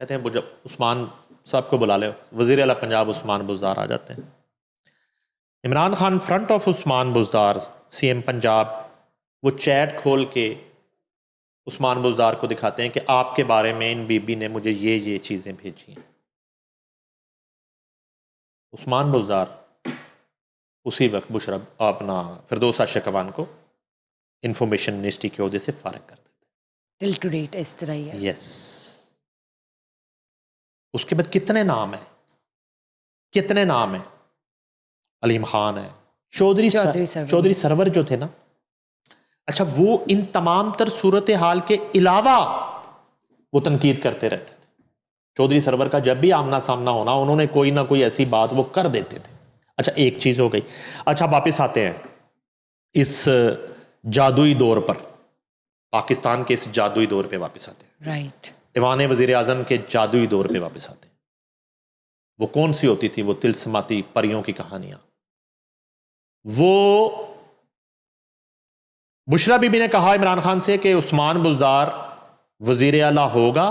کہتے ہیں جب عثمان صاحب کو بلا لے, وزیر اعلیٰ پنجاب عثمان بزدار آ جاتے ہیں. Imran Khan front of Usman Buzdar C M Punjab وہ چیٹ کھول کے عثمان بزدار کو دکھاتے ہیں کہ آپ کے بارے میں ان بی بی نے مجھے یہ چیزیں بھیجی ہیں. عثمان بزدار اسی وقت بشرا اپنا فردوس عاشق کوان کو انفارمیشن منسٹری کے عہدے سے فارغ کر دیتے. ٹل ٹو ڈیٹ اس طرح ہی ہے. یس. اس کے بعد کتنے نام ہیں, علیم خان ہے, چودھری سرور جو تھے نا, اچھا وہ ان تمام تر صورتحال کے علاوہ وہ تنقید کرتے رہتے تھے. چودھری سرور کا جب بھی آمنا سامنا ہونا, انہوں نے کوئی نہ کوئی ایسی بات وہ کر دیتے تھے. اچھا ایک چیز ہو گئی. اچھا واپس آتے ہیں اس جادوئی دور پر, پاکستان کے اس جادوئی دور پہ واپس آتے ہیں. رائٹ. ایوان وزیر اعظم کے جادوئی دور پہ واپس آتے ہیں. وہ کون سی ہوتی تھی وہ طلسماتی پریوں کی کہانیاں, وہ بشرا بی بی نے کہا عمران خان سے کہ عثمان بزدار وزیر اعلیٰ ہوگا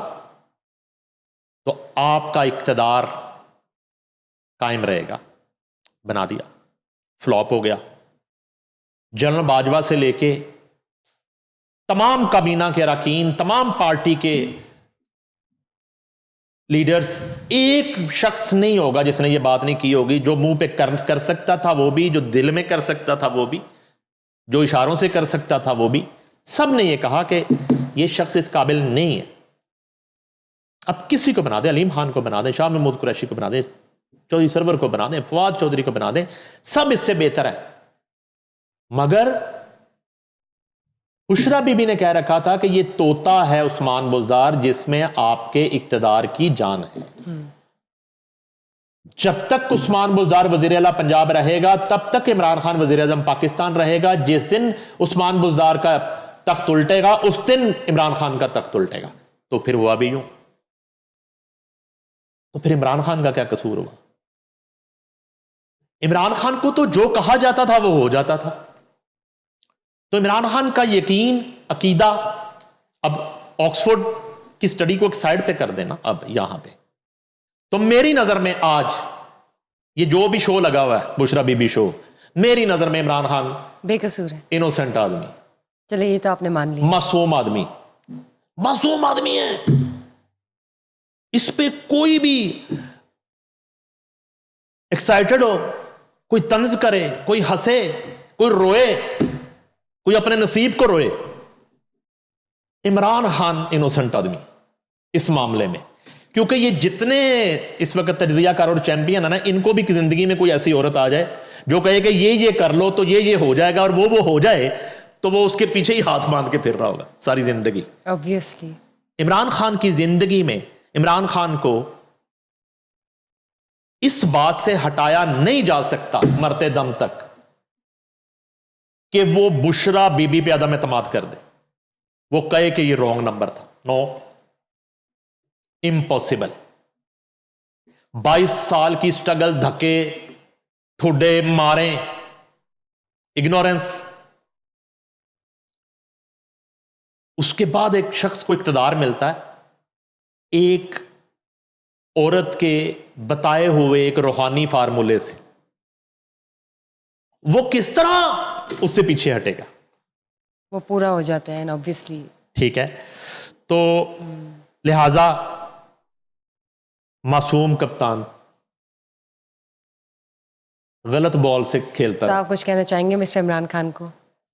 تو آپ کا اقتدار قائم رہے گا. بنا دیا, فلاپ ہو گیا. جنرل باجوہ سے لے کے تمام کابینہ کے اراکین, تمام پارٹی کے لیڈرز, ایک شخص نہیں ہوگا جس نے یہ بات نہیں کی ہوگی, جو منہ پہ کر سکتا تھا وہ بھی, جو دل میں کر سکتا تھا وہ بھی, جو اشاروں سے کر سکتا تھا وہ بھی. سب نے یہ کہا کہ یہ شخص اس قابل نہیں ہے. اب کسی کو بنا دیں, علیم خان کو بنا دیں, شاہ محمود قریشی کو بنا دیں, چودھری سرور کو بنا دیں, فواد چودھری کو بنا دیں, سب اس سے بہتر ہے. مگر بشرا بی بی نے کہہ رکھا تھا کہ یہ طوطا ہے عثمان بزدار جس میں آپ کے اقتدار کی جان ہے. جب تک عثمان بزدار وزیر اعلیٰ پنجاب رہے گا تب تک عمران خان وزیر اعظم پاکستان رہے گا. جس دن عثمان بزدار کا تخت الٹے گا اس دن عمران خان کا تخت الٹے گا. تو پھر ہوا بھی یوں, تو پھر عمران خان کا کیا قصور ہوا؟ عمران خان کو تو جو کہا جاتا تھا وہ ہو جاتا تھا. تو عمران خان کا یقین, عقیدہ, اب آکسفورڈ کی سٹڈی کو ایک سائڈ پہ کر دینا. اب یہاں پہ تو میری نظر میں آج یہ جو بھی شو لگا ہوا ہے بشرا بی بی شو, میری نظر میں عمران خان بے قصور ہے, انوسنٹ آدمی, چلے یہ تو آپ نے مان لیا, معصوم آدمی, معصوم آدمی ہے. اس پہ کوئی بھی ایکسائٹڈ ہو, کوئی طنز کرے, کوئی ہنسے, کوئی روئے, کوئی اپنے نصیب کو روئے, عمران خان انوسنٹ آدمی اس معاملے میں. کیونکہ یہ جتنے اس وقت تجزیہ کار اور چیمپئن ہے نا, ان کو بھی زندگی میں کوئی ایسی عورت آ جائے جو کہے کہ یہ کر لو تو یہ ہو جائے گا, اور وہ ہو جائے تو وہ اس کے پیچھے ہی ہاتھ باندھ کے پھر رہا ہوگا ساری زندگی. obviously عمران خان کی زندگی میں عمران خان کو اس بات سے ہٹایا نہیں جا سکتا مرتے دم تک کہ وہ بشرا بی بی پہ عدم اعتماد کر دے, وہ کہے کہ یہ رونگ نمبر تھا. نو, امپاسبل. 22 سال کی سٹرگل, دھکے, ٹھڈے, ماریں, اگنورنس, اس کے بعد ایک شخص کو اقتدار ملتا ہے ایک عورت کے بتائے ہوئے ایک روحانی فارمولے سے. وہ کس طرح اس سے پیچھے ہٹے گا؟ وہ پورا ہو جاتا ہے obviously. ٹھیک ہے, تو لہذا معصوم کپتان غلط بال سے کھیلتا تو رہا. آپ کچھ کہنا چاہیں گے مسٹر عمران خان کو؟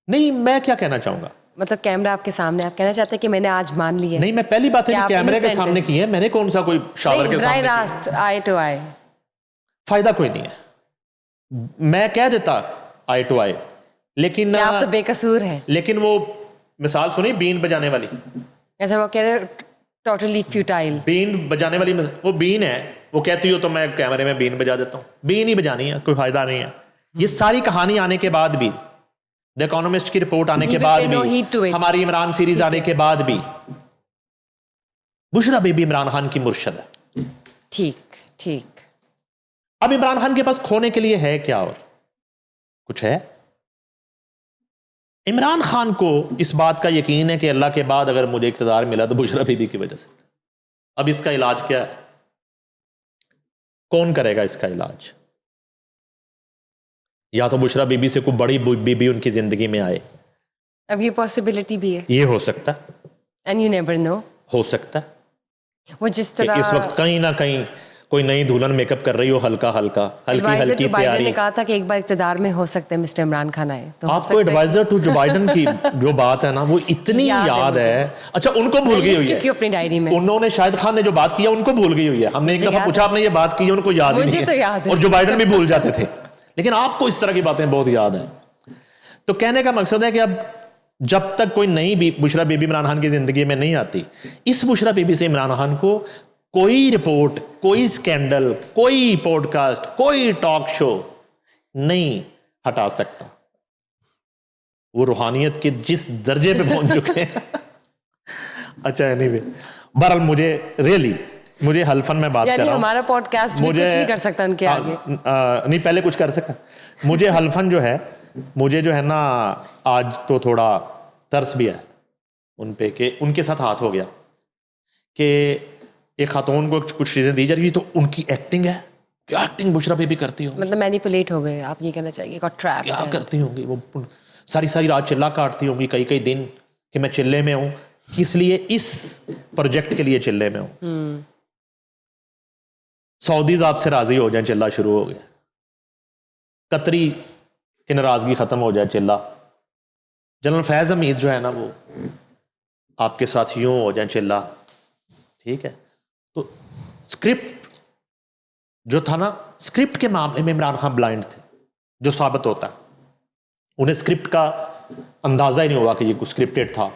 نہیں, میں کیا کہنا چاہوں گا, مطلب کیمرہ آپ کے سامنے, آپ کہنا چاہتے ہیں کہ میں نے آج مان لیا؟ نہیں, میں پہلی بات ہے کہ کیمرے کے سامنے کی ہے, میں نے کون سا کوئی شاور کے براہ سامنے راست آئے ٹو آئے, فائدہ کوئی نہیں ہے. میں کہہ دیتا آئی ٹو آئی, لیکن آپ تو بے قصور ہیں. لیکن وہ مثال سنی بین بجانے والی, ایسا وہ کہہ رہے ٹوٹلی فیوٹائل, بین بجانے والی, وہ بین ہے, وہ کہتی ہو تو میں کیمرے میں بین بجا دیتا ہوں. بین ہی بجانی ہے, کوئی فائدہ نہیں ہے. یہ ساری کہانی آنے کے بعد بھی, دی اکانومسٹ کی رپورٹ آنے کے بعد بھی, ہماری عمران سیریز آنے کے بعد بھی, بشرا بی بی عمران خان کی مرشد ہے. ٹھیک ٹھیک. اب عمران خان کے پاس کھونے کے لیے ہے کیا, اور کچھ ہے؟ عمران خان کو اس بات کا یقین ہے کہ اللہ کے بعد اگر مجھے اقتدار ملا تو بشرا بی بی کی وجہ سے. اب اس کا علاج کیا ہے؟ کون کرے گا اس کا علاج؟ یا تو بشرا بی بی سے کوئی بڑی بی بی ان کی زندگی میں آئے, اب یہ پاسبلٹی بھی ہے, یہ ہو سکتا ہے, اینڈ یو نیور نو, ہو سکتا ہے وہ جس کہ طرح اس وقت کہیں نہ کہیں کوئی نئی دلہن میک اپ کر رہی ہو, ہلکی ہلکی بائیڈن تیاری. نے کہا تھا کہ ایک بار اقتدار میں ہو سکتا ہے مسٹر عمران خان آئے تو آپ کو ایڈوائزر ٹو جو بائیڈن کی جو بات ہے نا وہ اتنی یاد ہے. اچھا, ان کو بھول گئی ہوئی ہے اپنی ڈائری میں, انہوں نے شاہد خان نے جو بات کیا ان کو بھول گئی ہوئی ہے. ہم نے ایک دفعہ پوچھا آپ نے یہ بات کی, ان کو یاد ہی نہیں ہے, اور جو بائیڈن بھی بھول جاتے تھے, لیکن آپ کو اس طرح کی باتیں بہت یاد ہیں. تو کہنے کا مقصد ہے کہ اب جب تک کوئی نئی بشرا بی بی عمران خان کی زندگی میں نہیں آتی, اس بشرا بی بی سے عمران خان کو کوئی رپورٹ, کوئی سکینڈل, کوئی پوڈ کاسٹ, کوئی ٹاک شو نہیں ہٹا سکتا. وہ روحانیت کے جس درجے پہ پہنچ چکے ہیں. اچھا, anyway, بہرحال مجھے حلفن میں بات کر رہا ہوں, ہمارا پوڈ کاسٹ بھی کچھ نہیں کر سکتا ان کے آگے. نہیں, پہلے کچھ کر سکتا. مجھے حلفن جو ہے مجھے جو ہے نا آج تو تھوڑا ترس بھی ہے ان پہ کہ ان کے ساتھ ہاتھ ہو گیا کہ ایک خاتون کو کچھ چیزیں دی جا رہی تو ان کی ایکٹنگ ہے. کیا ایکٹنگ بشرا بی کرتی ہوں, مطلب مینیپولیٹ ہو گئے آپ یہ کہنا چاہیے, کیا کرتی ہوں گی وہ ساری رات چلا کاٹتی ہوں گی کئی دن کہ میں چلے میں ہوں, کس لیے, اس پروجیکٹ کے لیے چلے میں ہوں. سعودیز آپ سے راضی ہو جائیں چلا شروع ہو گیا, قطری کی ناراضگی ختم ہو جائے چلا, جنرل فیض حمید جو ہے نا وہ آپ کے ساتھ یوں ہو جائیں چلا, ٹھیک ہے. تو اسکرپٹ جو تھا نا, اسکرپٹ کے معاملے میں عمران خان بلائنڈ تھے, جو ثابت ہوتا ہے. انہیں اسکرپٹ کا اندازہ ہی نہیں ہوا کہ یہ اسکرپٹڈ تھا.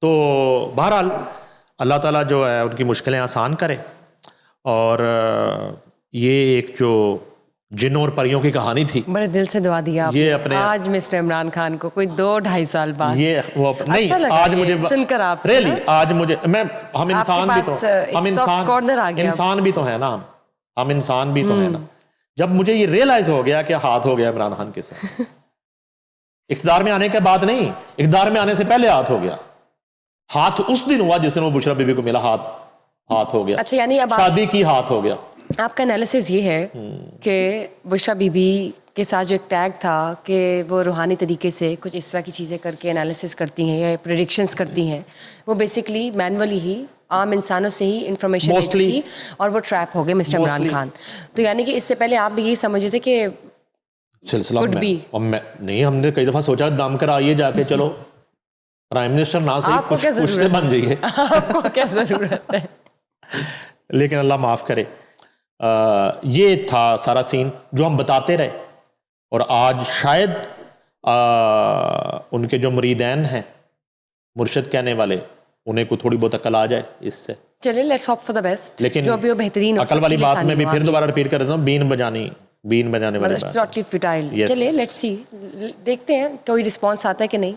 تو بہرحال اللہ تعالیٰ جو ہے ان کی مشکلیں آسان کرے, اور یہ ایک جو جنوں اور پریوں کی کہانی تھی, بڑے دل سے دعا دیا آپ یہ نے اپنے آج مسٹر عمران خان کو کوئی 2-2.5 سال بعد. یہ وہ نہیں اچھا لگا آج مجھے سن کر آپ سے ریلی نا. آج مجھے ہم انسان بھی تو انسان بھی تو ہے نا, ہم انسان بھی تو ہے نا. جب مجھے یہ ریئلائز ہو گیا کہ ہاتھ ہو گیا عمران خان کے ساتھ, اقتدار میں آنے کے بعد نہیں, اقتدار میں آنے سے پہلے ہاتھ ہو گیا. ہاتھ اس دن ہوا جس دن وہ بشرا بی بی کو ملا, ہاتھ ہو گیا. اچھا یعنی اب شادی کی ہاتھ ہو گیا. آپ کا انالیسز یہ ہے کہ بشرا بی بی کے ساتھ جو ایک ٹیگ تھا کہ وہ روحانی طریقے سے کچھ اس طرح کی چیزیں کر کے انالیسز کرتی ہیں یا پریڈکشنز کرتی ہیں, وہ بیسکلی مینولی ہی عام انسانوں سے ہی انفارمیشن لیتی تھی اور وہ ٹریپ ہو گئے مسٹر عمران خان. تو یعنی کہ اس سے پہلے آپ بھی یہی سمجھے تھے کہ سلسلہ نہیں, ہم نے کئی دفعہ سوچا دام کر آئیے جا کے, چلو پرائم منسٹر نہ صحیح کچھ پوچھتے بن جائیے, آپ کو کیا ضرورت ہے. لیکن اللہ معاف کرے, یہ تھا سارا سین جو ہم بتاتے رہے, اور آج شاید ان کے جو مریدین ہیں, مرشد کہنے والے, انہیں کو تھوڑی بہت عقل آ جائے اس سے. چلیں let's hope for the best. لیکن جو بھی وہ بہترین عقل والی بات میں بھی پھر دوبارہ ریپیٹ کر دیتا ہوں, بین بجانے والی بات. ٹوٹلی فٹائل. چلیے لیٹس سی, دیکھتے ہیں کوئی رسپانس آتا ہے کہ نہیں,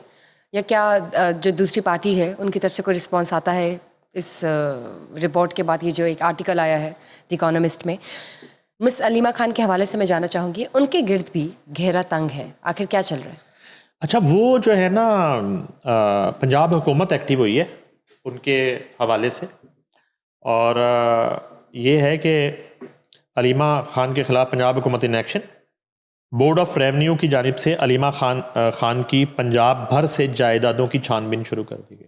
یا کیا جو دوسری پارٹی ہے ان کی طرف سے کوئی رسپانس آتا ہے اس رپورٹ کے بعد. یہ جو ایک آرٹیکل آیا ہے دی اکانومسٹ میں, مس علیمہ خان کے حوالے سے میں جاننا چاہوں گی, ان کے گرد بھی گھیرا تنگ ہے, آخر کیا چل رہا ہے؟ اچھا, وہ جو ہے نا پنجاب حکومت ایکٹیو ہوئی ہے ان کے حوالے سے, اور یہ ہے کہ علیمہ خان کے خلاف پنجاب حکومت in action. Board of revenue کی جانب سے علیمہ خان کی پنجاب بھر سے جائیدادوں کی چھان بین شروع کر دی گئی.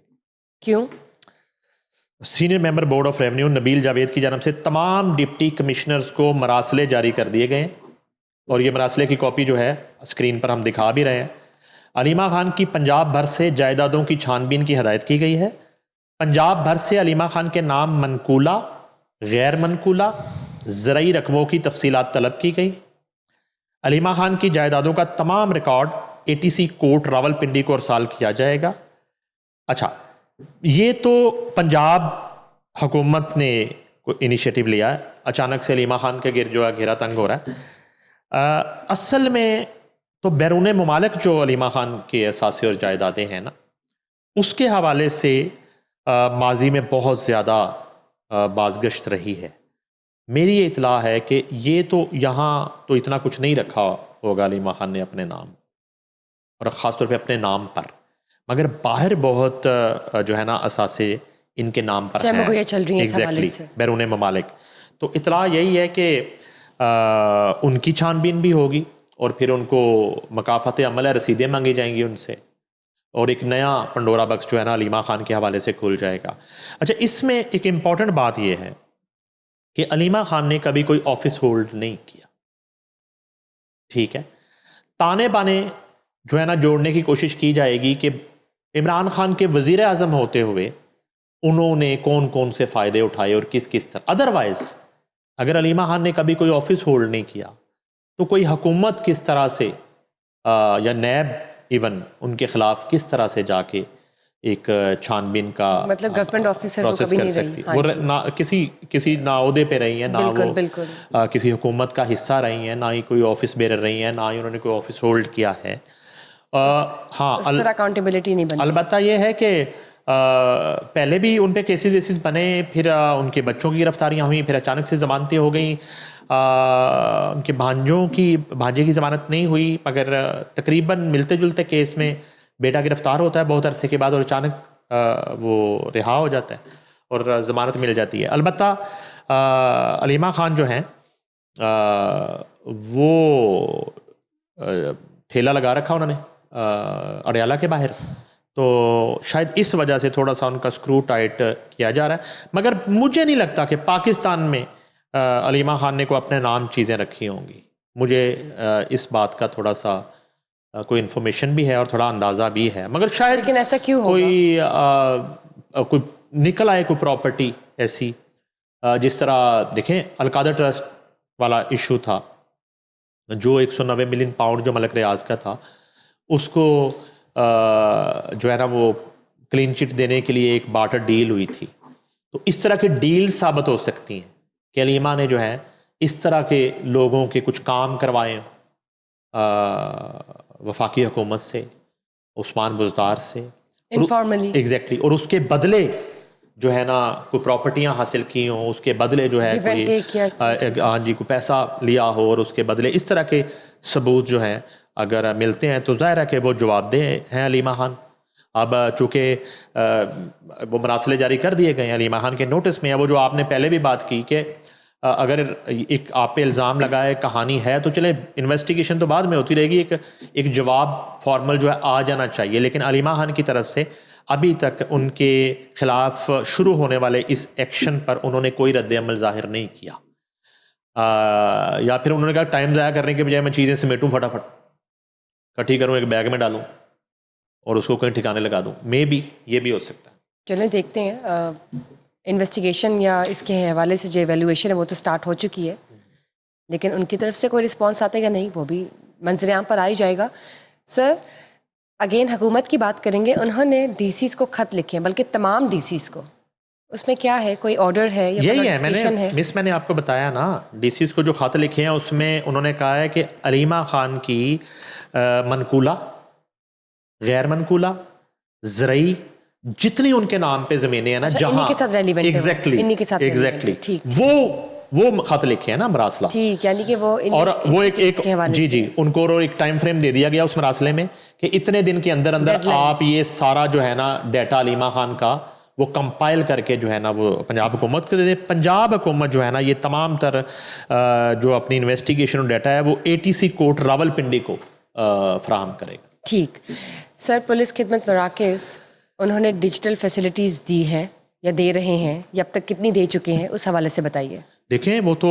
کیوں؟ Senior member board of revenue Nabeel Javed کی جانب سے تمام ڈپٹی کمشنرز کو مراسلے جاری کر دیے گئے ہیں, اور یہ مراسلے کی کاپی جو ہے اسکرین پر ہم دکھا بھی رہے ہیں. علیمہ خان کی پنجاب بھر سے جائیدادوں کی چھان بین کی ہدایت کی گئی ہے. پنجاب بھر سے علیمہ خان کے نام منقولہ, غیر منقولہ, زرعی رقبوں کی تفصیلات طلب کی گئی. علیمہ خان کی جائیدادوں کا تمام ریکارڈ ATC کورٹ راولپنڈی کو ارسال کیا جائے گا. اچھا, یہ تو پنجاب حکومت نے انیشیٹو لیا ہے, اچانک سے علیمہ خان کے گرد جو ہے گھیرا تنگ ہو رہا ہے. اصل میں تو بیرون ممالک جو علیمہ خان کے اثاثے اور جائیدادیں ہیں نا, اس کے حوالے سے ماضی میں بہت زیادہ بازگشت رہی ہے. میری یہ اطلاع ہے کہ یہ تو یہاں تو اتنا کچھ نہیں رکھا ہوگا علیمہ خان نے اپنے نام, اور خاص طور پہ اپنے نام پر, مگر باہر بہت جو ہے نا اثاثے ان کے نام پر ہیں چل رہی ہیں بیرون ممالک. تو اطلاع یہی ہے کہ ان کی چھان بین بھی ہوگی, اور پھر ان کو مکافات عمل ہے رسیدیں مانگی جائیں گی ان سے, اور ایک نیا پنڈورا بکس جو ہے نا علیمہ خان کے حوالے سے کھل جائے گا. اچھا, اس میں ایک امپورٹنٹ بات یہ ہے کہ علیمہ خان نے کبھی کوئی آفس ہولڈ نہیں کیا, ٹھیک ہے. تانے بانے جو ہے نا جوڑنے کی کوشش کی جائے گی کہ عمران خان کے وزیر اعظم ہوتے ہوئے انہوں نے کون کون سے فائدے اٹھائے اور کس کس طرح. ادروائز اگر علیمہ خان نے کبھی کوئی آفس ہولڈ نہیں کیا تو کوئی حکومت کس طرح سے یا نیب ایون ان کے خلاف کس طرح سے جا کے ایک چھان بین کا مطلب گورنمنٹ آفیسر کو کبھی نہیں رہی, وہ نہ کسی نہ عہدے پہ رہی ہیں, نہ وہ کسی حکومت کا حصہ رہی ہیں, نہ ہی کوئی آفس بیرر رہی ہیں, نہ ہی انہوں نے کوئی آفس ہولڈ کیا ہے. ہاں, اکاؤنٹیبلٹی نہیں بنی. البتہ یہ ہے کہ پہلے بھی ان پہ کیسز ویسز بنے, پھر ان کے بچوں کی گرفتاریاں ہوئیں, پھر اچانک سے ضمانتیں ہو گئیں. ان کے بھانجے کی ضمانت نہیں ہوئی، مگر تقریباً ملتے جلتے کیس میں بیٹا گرفتار ہوتا ہے بہت عرصے کے بعد، اور اچانک وہ رہا ہو جاتا ہے اور ضمانت مل جاتی ہے. البتہ علیمہ خان جو ہیں وہ ٹھیلا لگا رکھا انہوں نے اڈیالہ کے باہر، تو شاید اس وجہ سے تھوڑا سا ان کا سکرو ٹائٹ کیا جا رہا ہے. مگر مجھے نہیں لگتا کہ پاکستان میں علیمہ خان نے کوئی اپنے نام چیزیں رکھی ہوں گی. مجھے اس بات کا تھوڑا سا کوئی انفارمیشن بھی ہے اور تھوڑا اندازہ بھی ہے، مگر شاید لیکن ایسا کیوں ہوگا؟ کوئی نکل آئے کوئی پراپرٹی ایسی، جس طرح دیکھیں القادر ٹرسٹ والا ایشو تھا، جو 190 ملین پاؤنڈ جو ملک ریاض کا تھا، اس کو جو ہے نا وہ کلین چٹ دینے کے لیے ایک بارٹر ڈیل ہوئی تھی. تو اس طرح کی ڈیل ثابت ہو سکتی ہیں کہ علیمہ نے جو ہے اس طرح کے لوگوں کے کچھ کام کروائے وفاقی حکومت سے، عثمان بزدار سے انفارملی. ایگزیکٹلی، اور اس کے بدلے جو ہے نا کوئی پراپرٹیاں حاصل کی ہوں، اس کے بدلے جو ہے ہاں جی کوئی پیسہ لیا ہو، اور اس کے بدلے اس طرح کے ثبوت جو ہیں اگر ملتے ہیں تو ظاہر ہے کہ وہ جواب دہ ہیں علیمہ خان. اب چونکہ وہ مراسلے جاری کر دیے گئے ہیں علیمہ خان کے نوٹس میں، وہ جو آپ نے پہلے بھی بات کی کہ اگر ایک آپ پہ الزام لگائے کہانی ہے تو چلے انویسٹیگیشن تو بعد میں ہوتی رہے گی، ایک جواب فارمل جو ہے آ جانا چاہیے. لیکن علیمہ خان کی طرف سے ابھی تک ان کے خلاف شروع ہونے والے اس ایکشن پر انہوں نے کوئی رد عمل ظاہر نہیں کیا، یا پھر انہوں نے کہا ٹائم ضائع کرنے کے بجائے میں چیزیں سمیٹوں، فٹافٹ کٹھی کروں، ایک بیگ میں ڈالوں اور اس کو کہیں ٹھکانے لگا دوں. مے بی یہ بھی ہو سکتا ہے. چلیں دیکھتے ہیں انویسٹیگیشن یا اس کے حوالے سے جو ایویلویشن ہے وہ تو سٹارٹ ہو چکی ہے، لیکن ان کی طرف سے کوئی رسپانس آتا ہے یا نہیں وہ بھی منظر عام پر آ ہی جائے گا. سر اگین حکومت کی بات کریں گے، انہوں نے ڈی سیز کو خط لکھے ہیں، بلکہ تمام ڈی سیز کو، اس میں کیا ہے؟ کوئی آرڈر ہے یا یہی ہے؟ میں نے آپ کو بتایا نا، ڈی سیز کو جو خط لکھے ہیں اس میں انہوں نے کہا ہے کہ علیمہ خان کی منقولہ، غیر منقولہ، زرعی، جتنی ان کے نام پہ زمینیں ہیں نا، جہاں ایگزیکٹلی وہ خط لکھے ہیں نا مراسلہ، ٹھیک، یعنی کہ وہ ایک جی ان کو ایک ٹائم فریم دے دیا گیا اس مراسلے میں کہ اتنے دن کے اندر آپ یہ سارا جو ہے نا ڈیٹا علیمہ خان کا وہ کمپائل کر کے جو ہے نا وہ پنجاب حکومت کو دے دے. پنجاب حکومت جو ہے نا یہ تمام تر جو اپنی انویسٹیگیشن اور ڈیٹا ہے وہ ATC کورٹ راول پنڈی کو فراہم کرے گا. ٹھیک. سر پولیس خدمت مراکز انہوں نے ڈیجیٹل فیسلٹیز دی ہیں یا دے رہے ہیں، یا اب تک کتنی دے چکے ہیں، اس حوالے سے بتائیے. دیکھیں وہ تو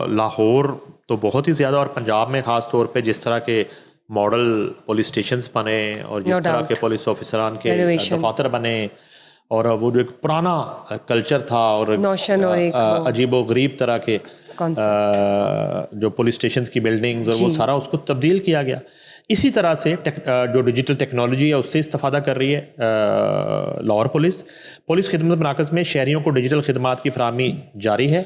لاہور تو بہت ہی زیادہ، اور پنجاب میں خاص طور پہ جس طرح کے ماڈل پولیس سٹیشنز بنے اور جس طرح کے پولیس آفیسران کے دفاتر بنے، اور وہ جو ایک پرانا کلچر تھا اور عجیب و غریب طرح کے جو پولیس اسٹیشنز کی بلڈنگز اور وہ سارا اس کو تبدیل کیا گیا. اسی طرح سے جو ڈیجیٹل ٹیکنالوجی ہے اس سے استفادہ کر رہی ہے لاہور پولیس خدمت مراکز میں شہریوں کو ڈیجیٹل خدمات کی فراہمی جاری ہے.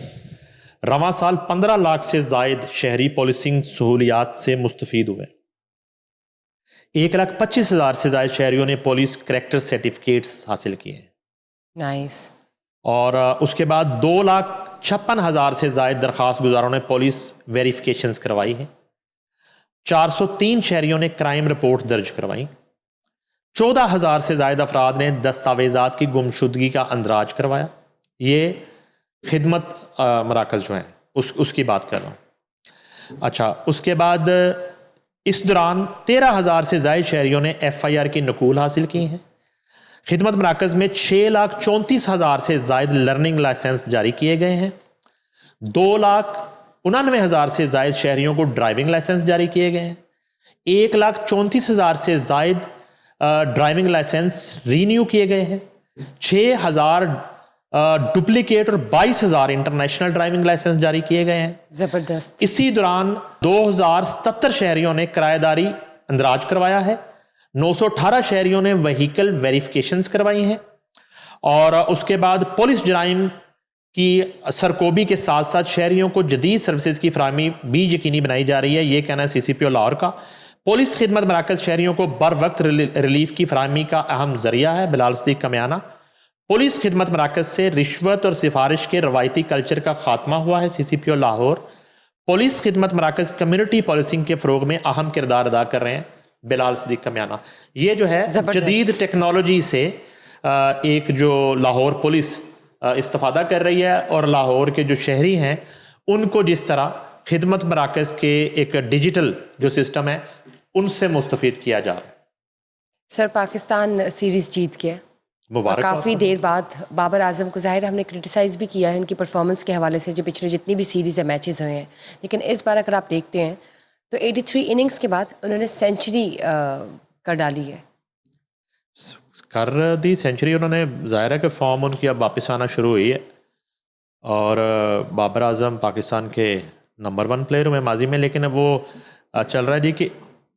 رواں سال 15 لاکھ سے زائد شہری پولیسنگ سہولیات سے مستفید ہوئے. 1,25,000 سے زائد شہریوں نے پولیس کریکٹر سرٹیفکیٹس حاصل کیے ہیں. نائس. اور اس کے بعد 2,56,000 سے زائد درخواست گزاروں نے پولیس ویریفیکیشنز کروائی ہیں. 403 شہریوں نے کرائم رپورٹ درج کروائی. 14,000 سے زائد افراد نے دستاویزات کی گمشدگی کا اندراج کروایا. یہ خدمت مراکز جو ہیں اس کی بات کر رہا ہوں. اچھا، اس کے بعد اس دوران 13,000 سے زائد شہریوں نے FIR کی نقول حاصل کی ہیں. خدمت مراکز میں 6,34,000 سے زائد لرننگ لائسنس جاری کیے گئے ہیں. 2,99,000 سے زائد شہریوں کو ڈرائیونگ لائسنس جاری کیے گئے ہیں. 1,34,000 سے زائد ڈرائیونگ لائسنس رینیو کیے گئے ہیں. 6,000 ڈپلیکیٹ اور 22,000 انٹرنیشنل ڈرائیونگ لائسنس جاری کیے گئے ہیں. زبردست. اسی دوران 2,077 شہریوں نے کرایہ داری اندراج کروایا ہے. 918 شہریوں نے وہیکل ویریفیکیشنز کروائی ہیں. اور اس کے بعد پولیس جرائم کی سرکوبی کے ساتھ ساتھ شہریوں کو جدید سروسز کی فراہمی بھی یقینی بنائی جا رہی ہے. یہ کہنا ہے CCPO لاہور کا. پولیس خدمت مراکز شہریوں کو بر وقت ریلیف کی فراہمی کا اہم ذریعہ ہے. بلال صدیق کا بیانہ. پولیس خدمت مراکز سے رشوت اور سفارش کے روایتی کلچر کا خاتمہ ہوا ہے. CCPO لاہور پولیس خدمت مراکز کمیونٹی پالیسنگ کے فروغ میں اہم کردار ادا کر رہے ہیں. بلال صدیق کمیانہ, یہ جو ہے جدید ٹیکنالوجی سے ایک جو لاہور پولیس استفادہ کر رہی ہے, اور لاہور کے جو شہری ہیں ان کو جس طرح خدمت مراکز کے ایک ڈیجیٹل جو سسٹم ہے ان سے مستفید کیا جا رہا ہے. سر پاکستان سیریز جیت گیا, کافی دیر بعد. بابر اعظم کو ظاہر ہم نے کرٹیسائز بھی کیا ہے ان کی پرفارمنس کے حوالے سے جو پچھلے جتنی بھی سیریز ہے میچز ہوئے ہیں, لیکن اس بار اگر آپ دیکھتے ہیں تو 83 اننگز کے بعد انہوں نے سینچری کر ڈالی ہے. کر دی سینچری انہوں نے, ظاہر ہے کہ فارم ان کی اب واپس آنا شروع ہوئی ہے, اور بابر اعظم پاکستان کے نمبر 1 پلیئر ہوئے ماضی میں, لیکن اب وہ چل رہا ہے جی کہ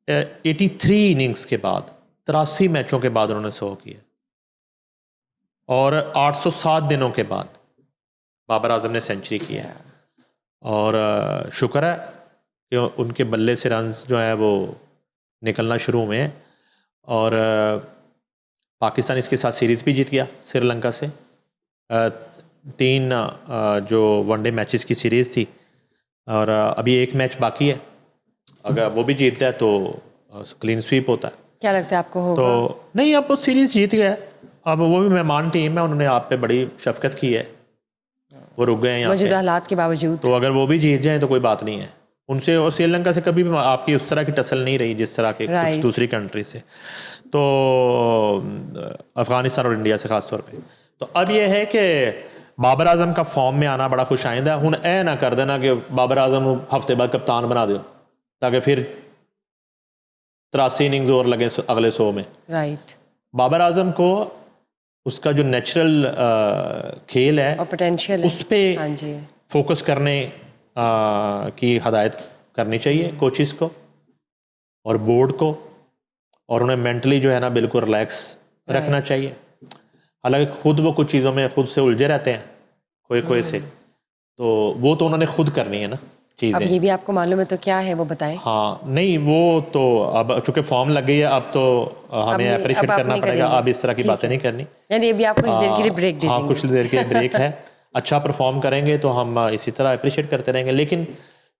83 اننگز کے بعد 83 میچوں کے بعد انہوں نے 100 کیا, اور 807 دنوں کے بعد بابر اعظم نے سینچری کیا ہے. اور شکر ہے کہ ان کے بلے سے رنز جو ہے وہ نکلنا شروع ہوئے ہیں, اور پاکستان اس کے ساتھ سیریز بھی جیت گیا سری لنکا سے. 3 جو ون ڈے میچز کی سیریز تھی, اور ابھی ایک میچ باقی ہے, اگر وہ بھی جیتتا ہے تو کلین سویپ ہوتا ہے. کیا لگتا ہے آپ کو ہوگا؟ تو نہیں, اب وہ سیریز جیت گیا, اب وہ بھی مہمان ٹیم ہے, انہوں نے آپ پہ بڑی شفقت کی ہے, وہ رک گئے ہیں یہاں موجودہ پہ. حالات کے باوجود تو اگر وہ بھی جیت جائیں تو کوئی بات نہیں ہے ان سے, اور سری لنکا سے کبھی بھی آپ کی اس طرح کی ٹسل نہیں رہی جس طرح کے کچھ دوسری کنٹری سے, تو افغانستان اور انڈیا سے خاص طور پہ. تو اب یہ ہے کہ بابر اعظم کا فارم میں آنا بڑا خوش آئندہ ہے. ہن اے نہ کر دینا کہ بابر اعظم ہفتے بعد کپتان بنا دو تاکہ پھر 83 اننگز اور لگے اگلے 100 میں. رائٹ, بابر اعظم کو اس کا جو نیچرل کھیل ہے اور پوٹینشیل اس پہ فوکس کرنے کی ہدایت کرنی چاہیے کوچز کو اور بورڈ کو, اور انہیں مینٹلی جو ہے نا بالکل ریلیکس رکھنا چاہیے. حالانکہ خود وہ کچھ چیزوں میں خود سے الجھے رہتے ہیں کوئی سے, تو وہ تو انہوں نے خود کرنی ہے نا چیزیں. اب یہ بھی آپ کو معلوم ہے تو کیا ہے وہ بتائیں. ہاں نہیں, وہ تو اب چونکہ فارم لگ گئی ہے, اب تو ہمیں اپریشیٹ کرنا پڑے گا, اب اس طرح کی باتیں نہیں کرنی. یعنی ابھی آپ کچھ دیر کے لیے بریک دے دیں گے. ہاں کچھ دیر کے بریک ہے, اچھا پرفارم کریں گے تو ہم اسی طرح اپریشیٹ کرتے رہیں گے. لیکن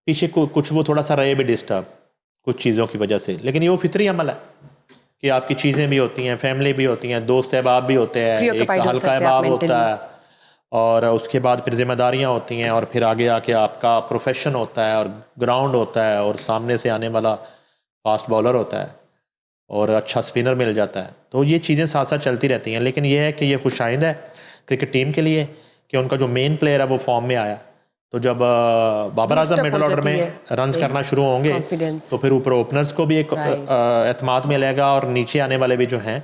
پیچھے کچھ وہ تھوڑا سا رہے بھی ڈسٹرب کچھ چیزوں کی وجہ سے, لیکن یہ وہ فطری عمل ہے کہ آپ کی چیزیں بھی ہوتی ہیں, فیملی بھی ہوتی ہیں, دوست احباب بھی ہوتے ہیں, ایک ہلکا احباب ہوتا ہے, اور اس کے بعد پھر ذمہ داریاں ہوتی ہیں, اور پھر آگے آ کے آپ کا پروفیشن ہوتا ہے, اور گراؤنڈ ہوتا ہے, اور سامنے سے آنے والا فاسٹ بالر ہوتا ہے, اور اچھا اسپنر مل جاتا ہے. تو یہ چیزیں ساتھ ساتھ چلتی رہتی ہیں. لیکن یہ ہے کہ یہ خوش آئند ہے کرکٹ ٹیم کے لیے کہ ان کا جو مین پلیئر ہے وہ فارم میں آیا. تو جب بابر اعظم مڈل آرڈر میں رنز کرنا شروع ہوں گے تو پھر اوپر اوپنرز کو بھی ایک اعتماد ملے گا, اور نیچے آنے والے بھی جو ہیں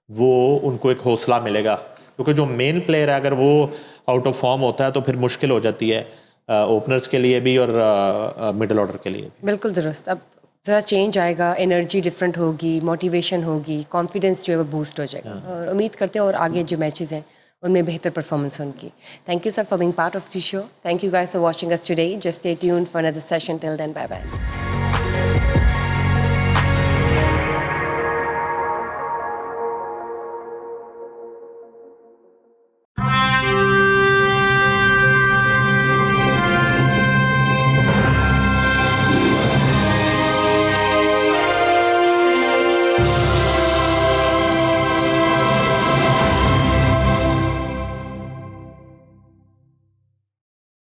وہ ان کو ایک حوصلہ ملے گا, کیونکہ جو مین پلیئر ہے اگر وہ آؤٹ آف فارم ہوتا ہے تو پھر مشکل ہو جاتی ہے اوپنرز کے لیے بھی اور مڈل آرڈر کے لیے بھی. بالکل درست. اب ذرا چینج آئے گا, انرجی ڈفرینٹ ہوگی, موٹیویشن ہوگی, کانفیڈنس جو ہے وہ بوسٹ ہو جائے گا, اور امید کرتے ہیں اور آگے جو میچز ہیں ان میں بہتر پرفارمنس ان کی. Thank you sir for being part of the show. Thank you guys for watching us today. Just stay tuned for another session. Till then, bye bye.